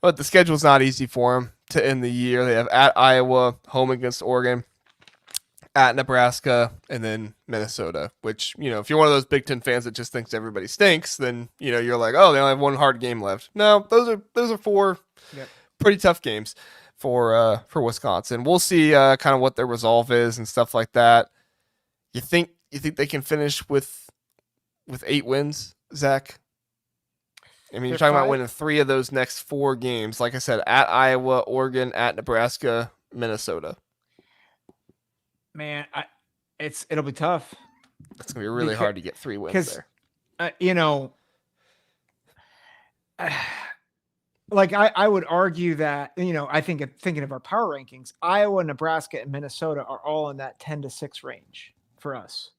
But the schedule's not easy for them to end the year. They have at Iowa, home against Oregon, at Nebraska, and then Minnesota, which, if you're one of those Big Ten fans that just thinks everybody stinks, then, you're like, oh, they only have one hard game left. No, those are 4 pretty tough games for Wisconsin. We'll see kind of what their resolve is and stuff like that. You think they can finish with 8 wins, Zach? I mean, you're talking about winning 3 of those next 4 games. Like I said, at Iowa, Oregon, at Nebraska, Minnesota. Man, it'll be tough It's going to be really because hard to get 3 wins there. you know, like I would argue that, I think thinking of our power rankings, Iowa, Nebraska, and Minnesota are all in that 10-6 range for us.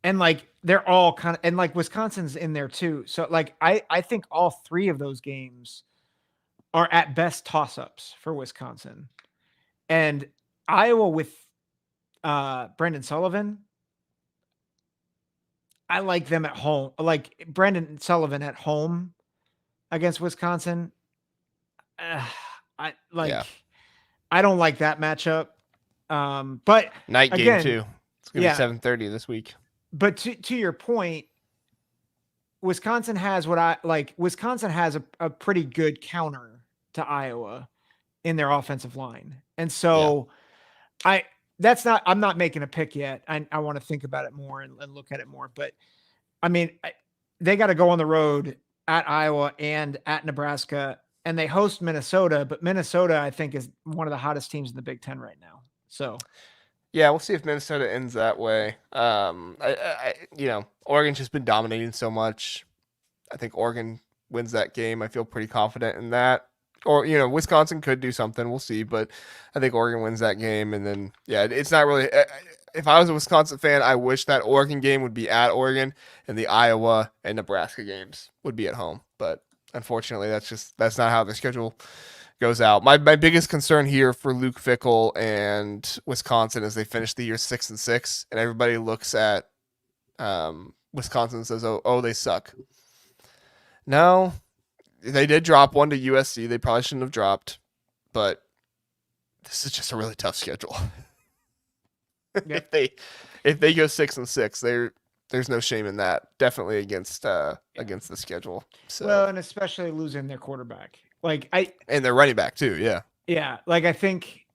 And like they're all kind of, and like Wisconsin's in there too. So like I think all three of those games are at best toss-ups for Wisconsin. And Iowa with Brendan Sullivan, I like them at home. Like Brendan Sullivan at home against Wisconsin. I like. Yeah. I don't like that matchup. But Night game again, too. It's gonna be 7:30 this week. But to your point, Wisconsin has what I like. Wisconsin has a pretty good counter to Iowa in their offensive line, and so I'm not making a pick yet. I want to think about it more and look at it more. But I mean, they got to go on the road at Iowa and at Nebraska, and they host Minnesota. But Minnesota, I think, is one of the hottest teams in the Big Ten right now. So, yeah, we'll see if Minnesota ends that way. Oregon's just been dominating so much. I think Oregon wins that game. I feel pretty confident in that. Or, Wisconsin could do something. We'll see. But I think Oregon wins that game. And then, it's not really. If I was a Wisconsin fan, I wish that Oregon game would be at Oregon and the Iowa and Nebraska games would be at home. But unfortunately, that's not how the schedule goes out. My biggest concern here for Luke Fickell and Wisconsin is they finished the year 6-6, and everybody looks at Wisconsin and says, "Oh, they suck." No, they did drop one to USC. They probably shouldn't have dropped, but this is just a really tough schedule. Yep. if they go 6-6, there's no shame in that. Definitely against the schedule. So. Well, and especially losing their quarterback. And their running back too, yeah. Yeah, like I think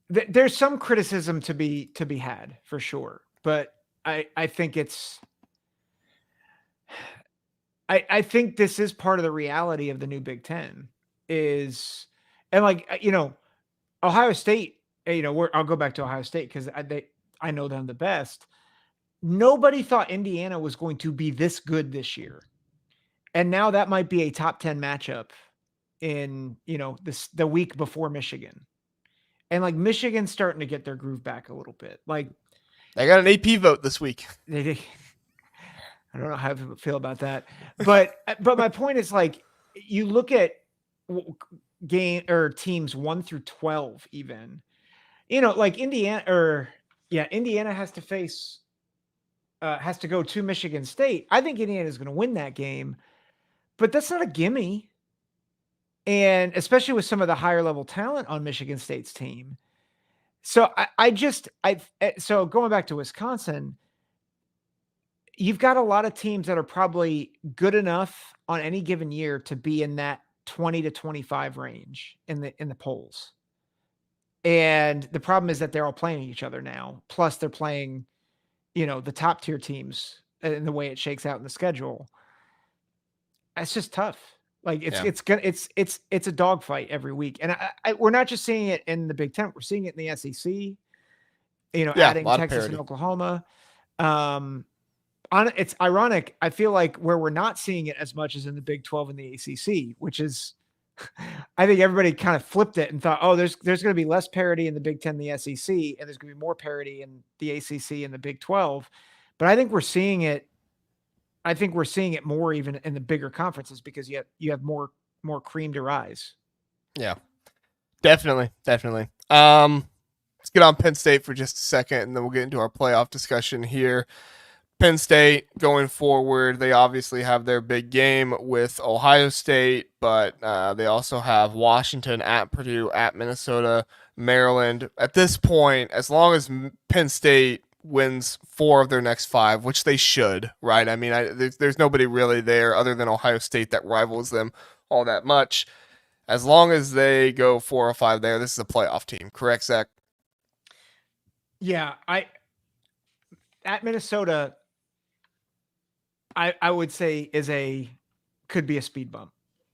there's some criticism to be had for sure, but I think it's I think this is part of the reality of the new Big Ten is, and Ohio State, I'll go back to Ohio State because I know them the best. Nobody thought Indiana was going to be this good this year, and now that might be a top 10 matchup in the week before Michigan, and like Michigan's starting to get their groove back a little bit. Like they got an AP vote this week. I don't know how I feel about that, but my point is, like, you look at game or teams 1 through 12, even, like Indiana has to go to Michigan State. I think Indiana is going to win that game, but that's not a gimme. And especially with some of the higher level talent on Michigan State's team. So so going back to Wisconsin, you've got a lot of teams that are probably good enough on any given year to be in that 20 to 25 range in the polls. And the problem is that they're all playing each other now. Plus they're playing, the top tier teams in the way it shakes out in the schedule. It's just tough. Like it's a dogfight every week, and we're not just seeing it in the Big Ten. We're seeing it in the SEC. Adding Texas and Oklahoma. It's ironic. I feel like where we're not seeing it as much as in the Big 12 and the ACC, which is, I think everybody kind of flipped it and thought, oh, there's going to be less parity in the Big 10 and the SEC, and there's going to be more parity in the ACC and the Big 12. But I think we're seeing it. I think we're seeing it more even in the bigger conferences because you have more cream to rise. Yeah, definitely. Let's get on Penn State for just a second, and then we'll get into our playoff discussion here. Penn State going forward, they obviously have their big game with Ohio State, but they also have Washington, at Purdue, at Minnesota, Maryland. At this point, as long as Penn State wins 4 of their next 5, which they should, right? I mean, there's nobody really there other than Ohio State that rivals them all that much. As long as they go 4 or 5 there, this is a playoff team. Correct, Zack? Yeah, at Minnesota, I would say could be a speed bump,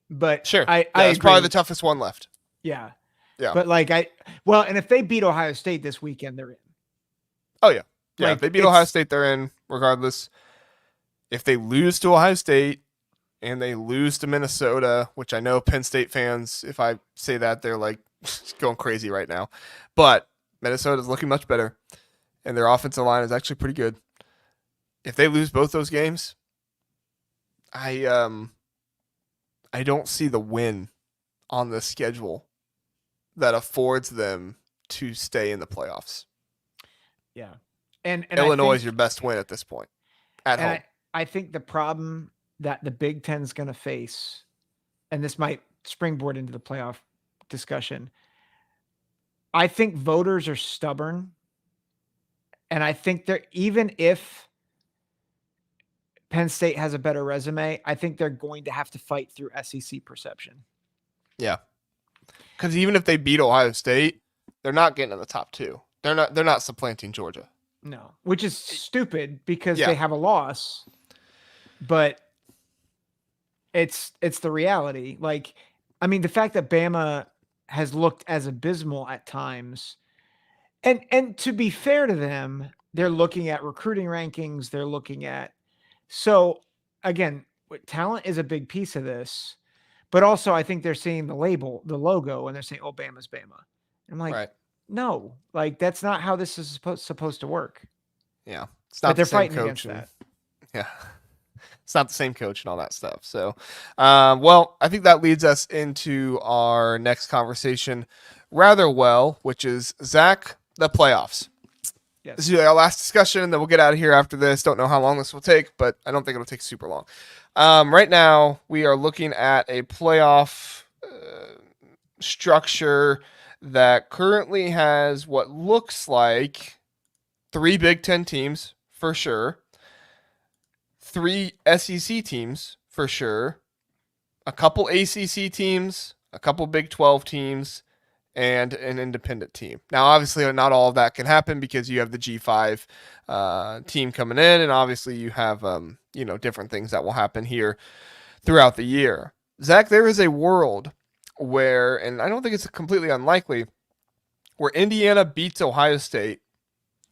but sure, it's probably the toughest one left. Yeah. But and if they beat Ohio State this weekend, they're in. Oh yeah, yeah. If Like they beat Ohio State, they're in regardless. If they lose to Ohio State and they lose to Minnesota, which I know Penn State fans, if I say that, they're like going crazy right now. But Minnesota's looking much better, and their offensive line is actually pretty good. If they lose both those games, I don't see the win on the schedule that affords them to stay in the playoffs. Yeah. And Illinois I is your best win at this point at home. I think the problem that the Big Ten is going to face, and this might springboard into the playoff discussion, I think voters are stubborn. And I think they're, even if Penn State has a better resume, I think they're going to have to fight through SEC perception. Yeah. Because even if they beat Ohio State, they're not getting in the top two. They're not supplanting Georgia. No, which is stupid because they have a loss, but it's the reality. Like, I mean, the fact that Bama has looked as abysmal at times, and to be fair to them, they're looking at recruiting rankings. They're looking at, so again, talent is a big piece of this, but also I think they're seeing the label, the logo, and they're saying, "Oh, Bama's Bama." I'm like, right. No, like that's not how this is supposed to work. Yeah, it's not. But they're the same fighting coach against that. Yeah, it's not the same coach and all that stuff. So, well, I think that leads us into our next conversation rather well, which is Zack, the playoffs. Yes. This is our last discussion, and then we'll get out of here after this. Don't know how long this will take, but I don't think it'll take super long. Right now, we are looking at a playoff structure that currently has what looks like 3 Big Ten teams for sure, 3 SEC teams for sure, a couple ACC teams, a couple Big 12 teams, and an independent team. Now, obviously, not all of that can happen because you have the G5 team coming in, and obviously you have different things that will happen here throughout the year. Zack, there is a world where, and I don't think it's completely unlikely, where Indiana beats Ohio State.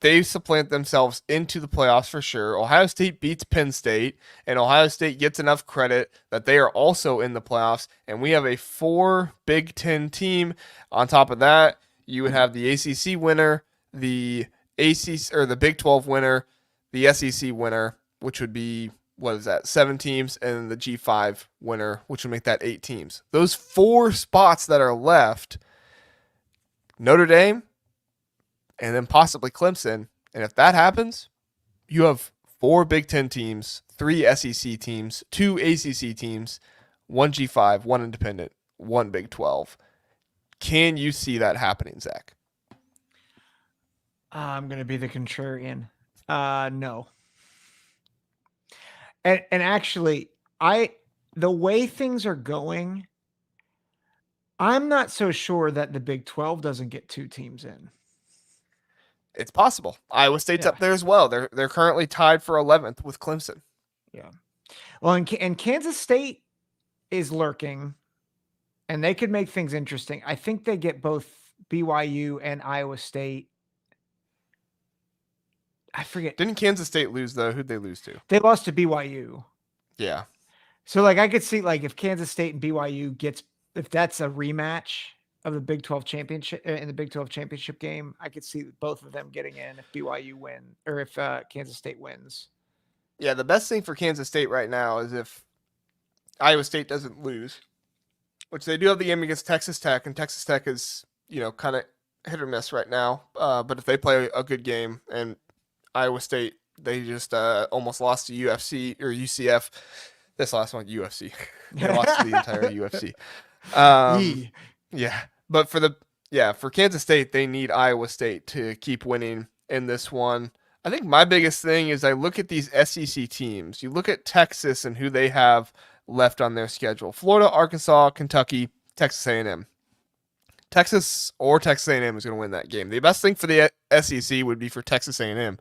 They supplant themselves into the playoffs for sure. Ohio State beats Penn State, and Ohio State gets enough credit that they are also in the playoffs. And we have a 4 Big Ten team. On top of that, you would have the ACC winner, the the Big 12 winner, the SEC winner, which would be, 7 teams, and the G5 winner, which would make that 8 teams. Those 4 spots that are left, Notre Dame, and then possibly Clemson. And if that happens, you have 4 Big Ten teams, 3 SEC teams, 2 ACC teams, 1 G5, 1 independent, 1 Big 12. Can you see that happening, Zack? I'm going to be the contrarian. No. And actually, the way things are going, I'm not so sure that the Big 12 doesn't get 2 teams in. It's possible. Iowa State's up there as well. They're currently tied for 11th with Clemson. Yeah. Well, and Kansas State is lurking, and they could make things interesting. I think they get both BYU and Iowa State. I forget. Didn't Kansas State lose, though? Who'd they lose to? They lost to BYU. Yeah. So, like, I could see, like, if Kansas State and BYU if that's a rematch of the Big 12 championship in the Big 12 championship game, I could see both of them getting in if BYU win or if Kansas State wins. Yeah, the best thing for Kansas State right now is if Iowa State doesn't lose, which they do have the game against Texas Tech, and Texas Tech is, kind of hit or miss right now. But if they play a good game, and Iowa State, they just almost lost to UFC or UCF. This last one, UFC. They lost to the entire UFC. Yeah. But for Kansas State, they need Iowa State to keep winning in this one. I think my biggest thing is I look at these SEC teams. You look at Texas and who they have left on their schedule. Florida, Arkansas, Kentucky, Texas A&M. Texas or Texas A&M is going to win that game. The best thing for the SEC would be for Texas A&M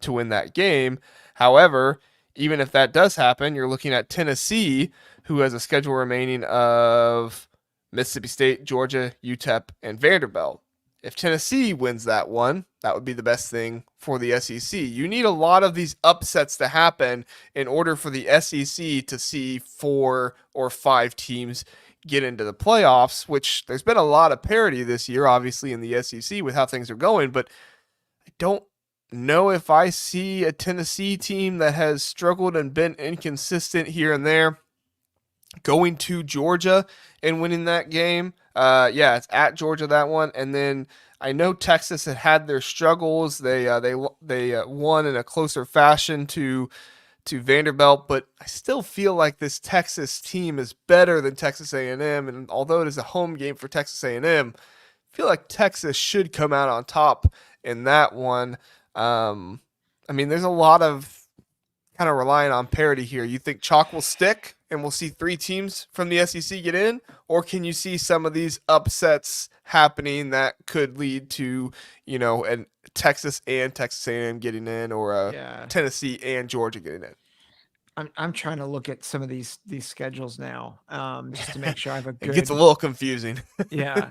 to win that game. However, even if that does happen, you're looking at Tennessee, who has a schedule remaining of Mississippi State, Georgia, UTEP, and Vanderbilt. If Tennessee wins that one, that would be the best thing for the SEC. You need a lot of these upsets to happen in order for the SEC to see 4 or 5 teams get into the playoffs, which there's been a lot of parity this year, obviously, in the SEC with how things are going, but I don't know if I see a Tennessee team that has struggled and been inconsistent here and there going to Georgia and winning that game. Yeah, it's at Georgia, that one, and then I know Texas had their struggles. They won in a closer fashion to Vanderbilt, but I still feel like this Texas team is better than Texas A&M, and although it is a home game for Texas A&M, I feel like Texas should come out on top in that one. I mean, there's a lot of kind of relying on parity here. You think chalk will stick and we'll see 3 teams from the SEC get in, or can you see some of these upsets happening that could lead to, an Texas and Texas A&M getting in, or a Tennessee and Georgia getting in? I'm trying to look at some of these schedules now, just to make sure I have a good. It gets a little confusing. Yeah.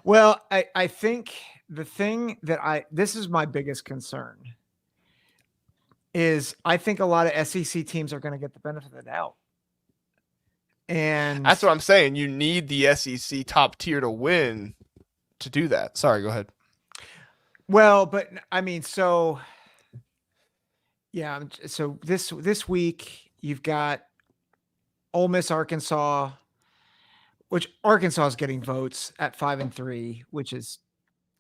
Well, I think the thing that this is my biggest concern is I think a lot of SEC teams are going to get the benefit of the doubt. And that's what I'm saying. You need the SEC top tier to win to do that. Sorry, go ahead. Well, but I mean, so yeah, so this week you've got Ole Miss, Arkansas, which Arkansas is getting votes at 5-3, which is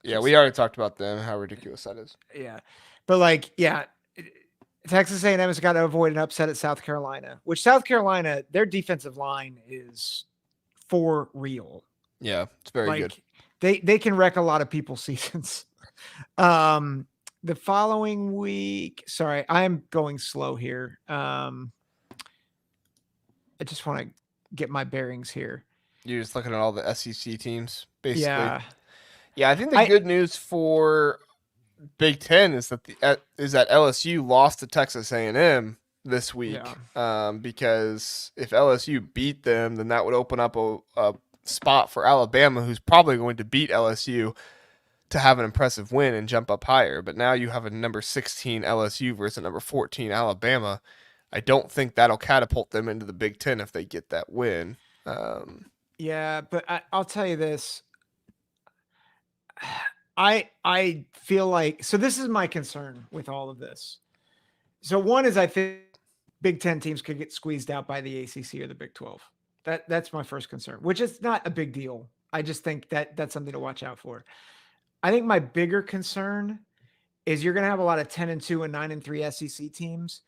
we already talked about them, how ridiculous that is. Yeah, but Texas A&M has got to avoid an upset at South Carolina, which South Carolina, their defensive line is for real. Yeah, it's very good. They can wreck a lot of people's seasons. The following week, sorry, I'm going slow here. I just want to get my bearings here. You're just looking at all the SEC teams, basically. Yeah, I think the good news for Big Ten is that LSU lost to Texas A&M this week. Because if LSU beat them, then that would open up a spot for Alabama, who's probably going to beat LSU, to have an impressive win and jump up higher. But now you have a number 16 LSU versus a number 14 Alabama. I don't think that'll catapult them into the Big Ten if they get that win. Yeah, but I'll tell you this. I feel like, so this is my concern with all of this. So one is I think Big Ten teams could get squeezed out by the ACC or the Big 12. That's my first concern, which is not a big deal. I just think that's something to watch out for. I think my bigger concern is you're going to have a lot of 10-2 and 9-3 SEC teams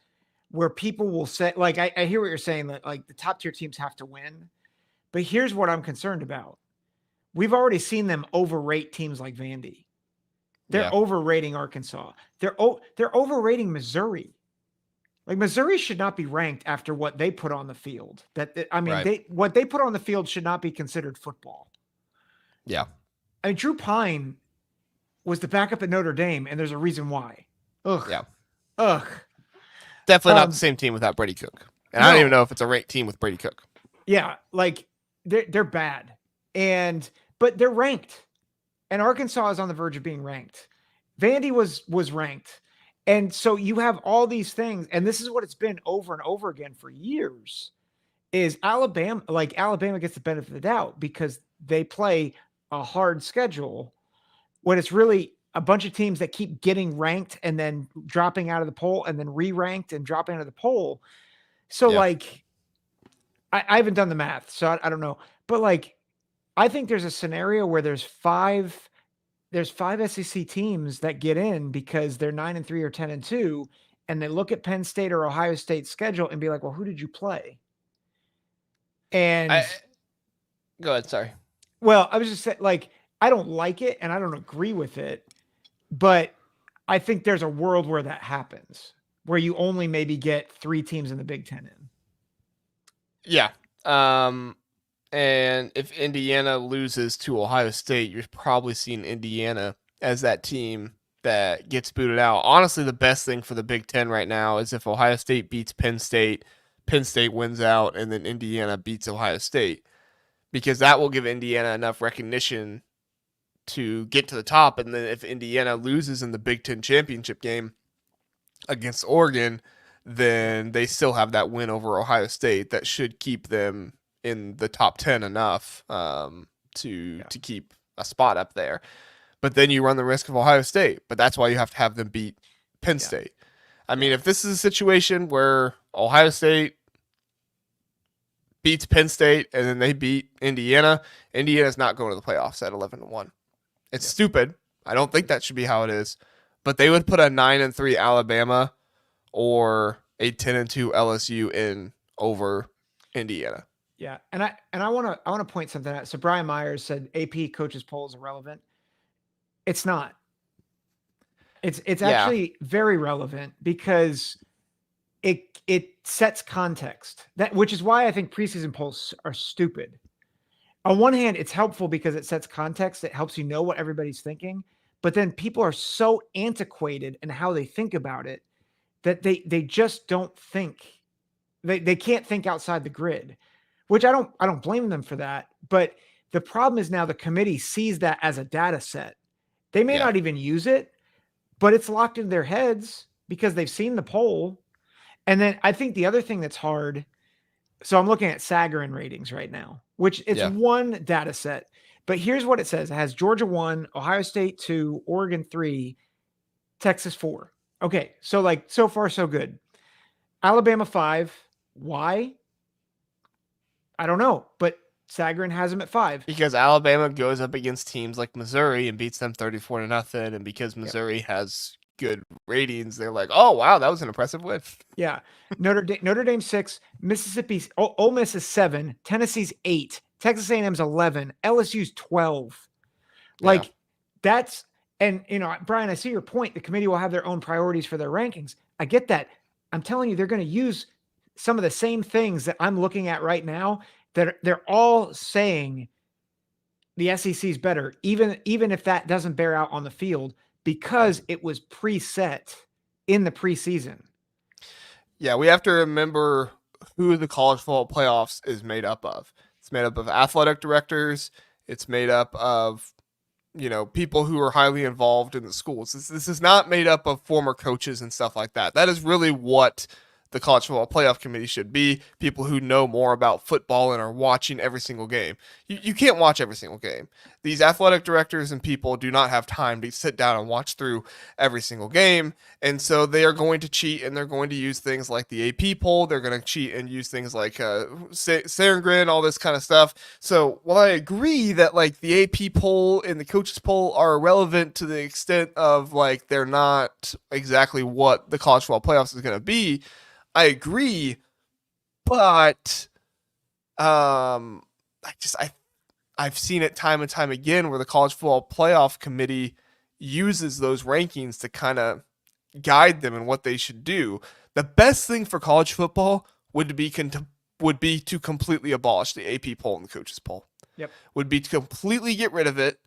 where people will say, like, I hear what you're saying, that like the top tier teams have to win, but here's what I'm concerned about. We've already seen them overrate teams like Vandy. They're overrating Arkansas. They're overrating Missouri. Like, Missouri should not be ranked after what they put on the field. What they put on the field should not be considered football. Yeah. I mean, Drew Pine was the backup at Notre Dame, and there's a reason why. Ugh. Yeah. Ugh. Definitely not the same team without Brady Cook. And I don't even know if it's a ranked team with Brady Cook. Yeah, like they're bad. But they're ranked. And Arkansas is on the verge of being ranked. Vandy was ranked. And so you have all these things, and this is what it's been over and over again for years, is Alabama gets the benefit of the doubt because they play a hard schedule when it's really a bunch of teams that keep getting ranked and then dropping out of the poll and then re-ranked and dropping out of the poll. So I haven't done the math, so I don't know. But I think there's a scenario where there's five SEC teams that get in because they're 9-3 or 10-2, and they look at Penn State or Ohio State's schedule and be like, well, who did you play? And go ahead. Sorry. Well, I was just saying, I don't like it and I don't agree with it, but I think there's a world where that happens, where you only maybe get 3 teams in the Big Ten in. Yeah. And if Indiana loses to Ohio State, you're probably seeing Indiana as that team that gets booted out. Honestly, the best thing for the Big Ten right now is if Ohio State beats Penn State wins out, and then Indiana beats Ohio State, because that will give Indiana enough recognition to get to the top. And then if Indiana loses in the Big Ten championship game against Oregon, then they still have that win over Ohio State that should keep them in the top 10 enough to keep a spot up there. But then you run the risk of Ohio State. But that's why you have to have them beat Penn State. I mean, if this is a situation where Ohio State beats Penn State and then they beat Indiana, Indiana's not going to the playoffs at 11-1. It's stupid. I don't think that should be how it is. But they would put a 9-3 Alabama or a 10-2 LSU in over Indiana. Yeah, and I want to point something out. So Brian Myers said AP coaches poll is irrelevant. It's not. It's actually very relevant because it sets context. Which is why I think preseason polls are stupid. On one hand, it's helpful because it sets context. It helps you know what everybody's thinking. But then people are so antiquated in how they think about it that they just don't think. They can't think outside the grid, which I don't blame them for that. But the problem is now the committee sees that as a data set. They may not even use it, but it's locked in their heads because they've seen the poll. And then I think the other thing that's hard. So I'm looking at Sagarin ratings right now, which it's one data set. But here's what it says. It has Georgia 1, Ohio State 2, Oregon 3, Texas 4. Okay, so like so far so good. Alabama 5. Why? I don't know, but Sagarin has them at 5. Because Alabama goes up against teams like Missouri and beats them 34-0, and because Missouri has good ratings, they're like, oh wow, that was an impressive win. Yeah. Notre Dame 6, Mississippi, Ole Miss is 7, Tennessee's 8, Texas A&M's 11, LSU's 12. Like that's, and Brian, I see your point. The committee will have their own priorities for their rankings. I get that. I'm telling you, they're going to use some of the same things that I'm looking at right now. That they're all saying the SEC is better, even if that doesn't bear out on the field, because it was preset in the preseason. Yeah, we have to remember who the college football playoffs is made up of. It's made up of athletic directors. It's made up of, people who are highly involved in the schools. This is not made up of former coaches and stuff like that. That is really what the College Football Playoff Committee should be, people who know more about football and are watching every single game. You can't watch every single game. These athletic directors and people do not have time to sit down and watch through every single game, and so they are going to cheat, and they're going to use things like the AP poll. They're going to cheat and use things like Sarengren, all this kind of stuff. So while I agree that like the AP poll and the coaches poll are relevant to the extent of like they're not exactly what the College Football Playoffs is going to be, I agree, but I've seen it time and time again where the College Football Playoff Committee uses those rankings to kind of guide them in what they should do. The best thing for college football would be to completely abolish the AP poll and the coaches poll. Yep. Would be to completely get rid of it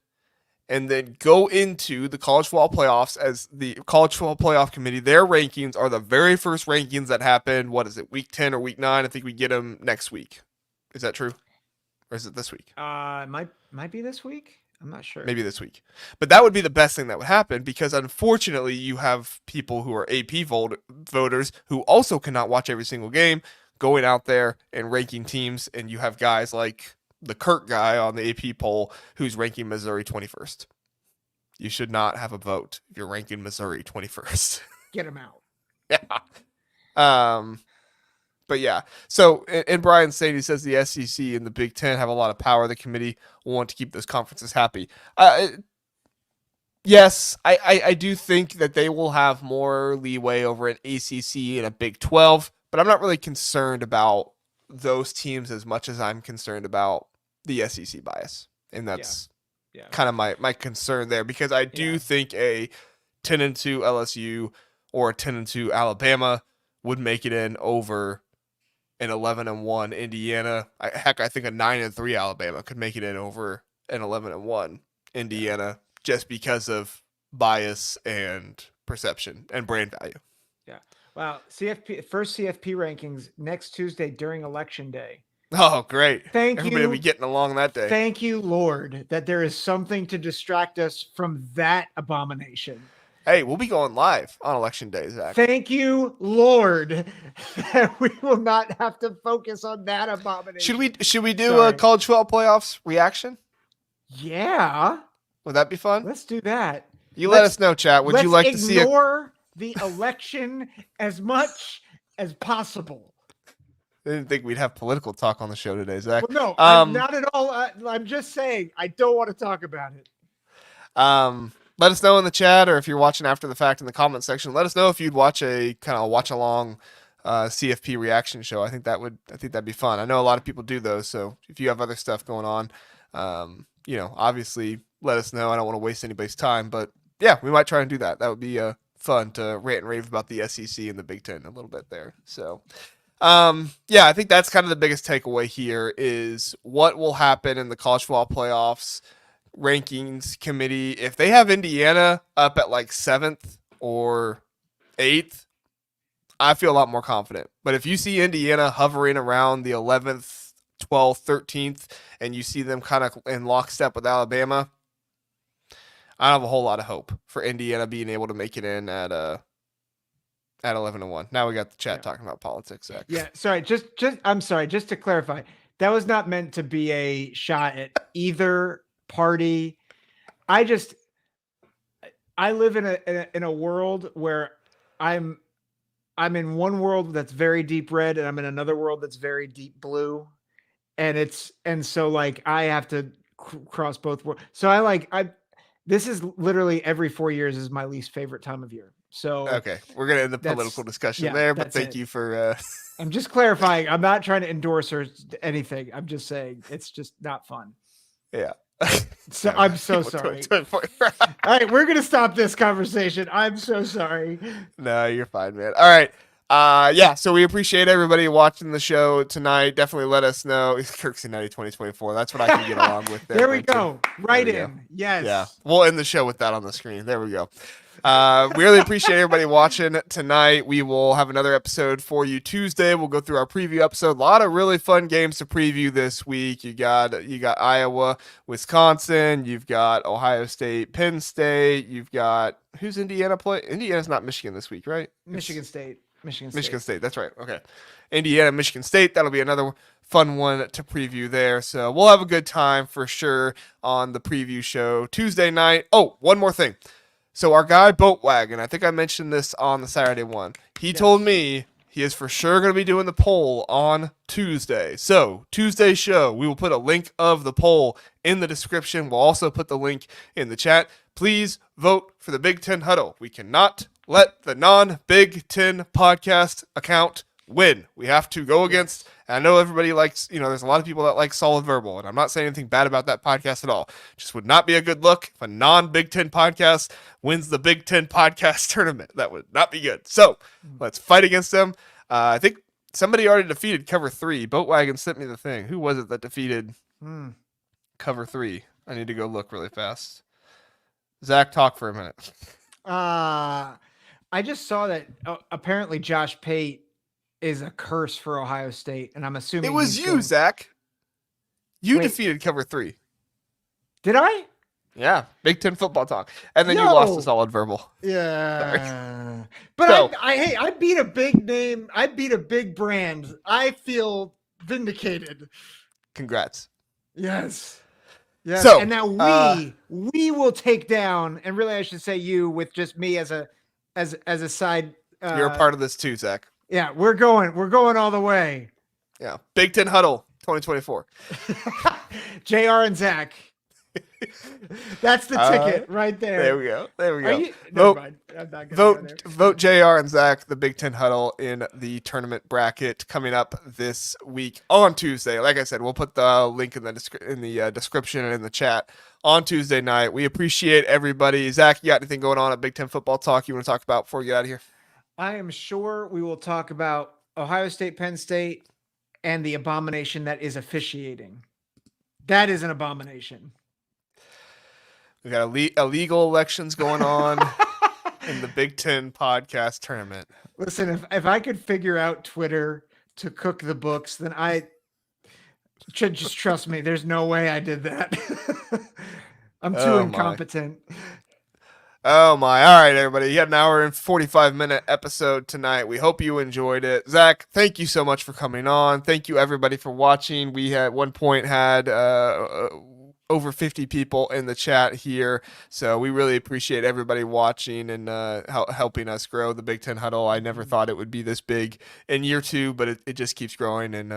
and then go into the college football playoffs as the College Football Playoff Committee. Their rankings are the very first rankings that happened. What is it, week 10 or week 9? I think we get them next week. Is that true? Or is it this week? Might be this week. I'm not sure. Maybe this week. But that would be the best thing that would happen because unfortunately you have people who are AP voters who also cannot watch every single game going out there and ranking teams, and you have guys like the Kirk guy on the AP poll who's ranking Missouri 21st. You should not have a vote if you're ranking Missouri 21st. Get him out. Yeah. But yeah. So, and Brian saying, he says the SEC and the Big Ten have a lot of power. The committee will want to keep those conferences happy. Yes, I do think that they will have more leeway over an ACC and a Big 12, but I'm not really concerned about those teams as much as I'm concerned about the SEC bias. And that's kind of my concern there, because I do think a 10-2 LSU or a 10-2 Alabama would make it in over an 11-1 Indiana. Heck, I think a 9-3 Alabama could make it in over an 11-1 Indiana just because of bias and perception and brand value. Yeah. Wow. First CFP rankings next Tuesday during Election Day. Oh, great. Thank Everybody will be you. getting along that day. Thank you, Lord, that there is something to distract us from that abomination. Hey, we'll be going live on election day, Zach. Thank you, Lord, that we will not have to focus on that abomination. Should we do a college football playoffs reaction? Yeah. Would that be fun? Let's do that. Let us know, chat. Would you like to see ignore the election as much as possible? I didn't think we'd have political talk on the show today, Zach. Well, no, I'm not at all. I'm just saying I don't want to talk about it. Let us know in the chat, or if you're watching after the fact in the comment section, let us know if you'd watch a kind of watch along CFP reaction show. I think that'd be fun. I know a lot of people do those, so if you have other stuff going on, obviously let us know. I don't want to waste anybody's time, but yeah, we might try and do that. That would be fun to rant and rave about the SEC and the Big Ten a little bit there. So, I think that's kind of the biggest takeaway here is what will happen in the college football playoffs rankings committee. If they have Indiana up at like 7th or 8th, I feel a lot more confident. But if you see Indiana hovering around the 11th, 12th, 13th, and you see them kind of in lockstep with Alabama, I have a whole lot of hope for Indiana being able to make it in at 11-1. Now we got the chat talking about politics, Zach. Yeah, sorry. I'm sorry. Just to clarify, that was not meant to be a shot at either party. I live in a world where I'm in one world that's very deep red, and I'm in another world that's very deep blue, and so like I have to cross both worlds. So this is literally every 4 years is my least favorite time of year. So okay, we're gonna end the political discussion there, but thank you for. I'm just clarifying. I'm not trying to endorse or anything. I'm just saying it's just not fun. Yeah. So I'm so sorry. All right, we're gonna stop this conversation. I'm so sorry. No, you're fine, man. All right. So we appreciate everybody watching the show tonight. Definitely let us know. Kirksey 90 2024. That's what I can get along with. There we go. Right in. Yes. Yeah. We'll end the show with that on the screen. There we go. We really appreciate everybody watching tonight. We will have another episode for you Tuesday. We'll go through our preview episode. A lot of really fun games to preview this week. You got Iowa, Wisconsin. You've got Ohio State, Penn State. You've got who's Indiana play? Indiana's not Michigan this week, right? Michigan State. Michigan State. That's right. Okay. Indiana, Michigan State. That'll be another fun one to preview there. So we'll have a good time for sure on the preview show Tuesday night. Oh, one more thing. So our guy Boatwagon, I think I mentioned this on the Saturday one. He told me he is for sure going to be doing the poll on Tuesday. So Tuesday's show, we will put a link of the poll in the description. We'll also put the link in the chat. Please vote for the Big Ten Huddle. We cannot let the non-Big Ten podcast account win. We have to go against, and I know everybody likes, there's a lot of people that like Solid Verbal, and I'm not saying anything bad about that podcast at all. Just would not be a good look if a non-Big Ten podcast wins the Big Ten podcast tournament. That would not be good. So let's fight against them. I think somebody already defeated Cover 3. Boatwagon sent me the thing. Who was it that defeated Cover 3? I need to go look really fast. Zach, talk for a minute. I just saw that apparently Josh Pate is a curse for Ohio State, and I'm assuming it was you, Zach. You defeated Cover 3. Did I? Yeah, Big Ten football talk, and then you lost to Solid Verbal. Yeah, but I beat a big name. I beat a big brand. I feel vindicated. Congrats. Yes. Yes. So, and now we will take down, and really I should say you with just me as a side. You're a part of this too, Zach. Yeah, we're going all the way. Yeah. Big Ten Huddle 2024. JR and Zack. That's the ticket right there. There we go. Never mind. I'm not gonna vote JR and Zack, the Big Ten Huddle, in the tournament bracket coming up this week on Tuesday. Like I said, we'll put the link in the description and in the chat on Tuesday night. We appreciate everybody. Zack, you got anything going on at Big Ten football talk you want to talk about before we get out of here? I am sure we will talk about Ohio State, Penn State, and the abomination that is officiating. That is an abomination. We got illegal elections going on in the Big Ten podcast tournament. Listen, if I could figure out Twitter to cook the books, then Just trust me. There's no way I did that. I'm too Oh my. incompetent. Oh my. All right, everybody. You had an hour and 45-minute episode tonight. We hope you enjoyed it. Zach, thank you so much for coming on. Thank you everybody for watching. We at one point had over 50 people in the chat here. So we really appreciate everybody watching and helping us grow the Big Ten Huddle. I never thought it would be this big in year 2, but it just keeps growing, and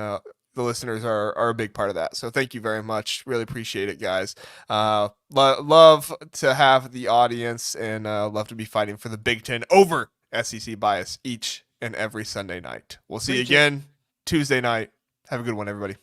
the listeners are a big part of that. So thank you very much. Really appreciate it, guys. Love to have the audience, and love to be fighting for the Big Ten over SEC bias each and every Sunday night. We'll see you again Tuesday night. Have a good one, everybody.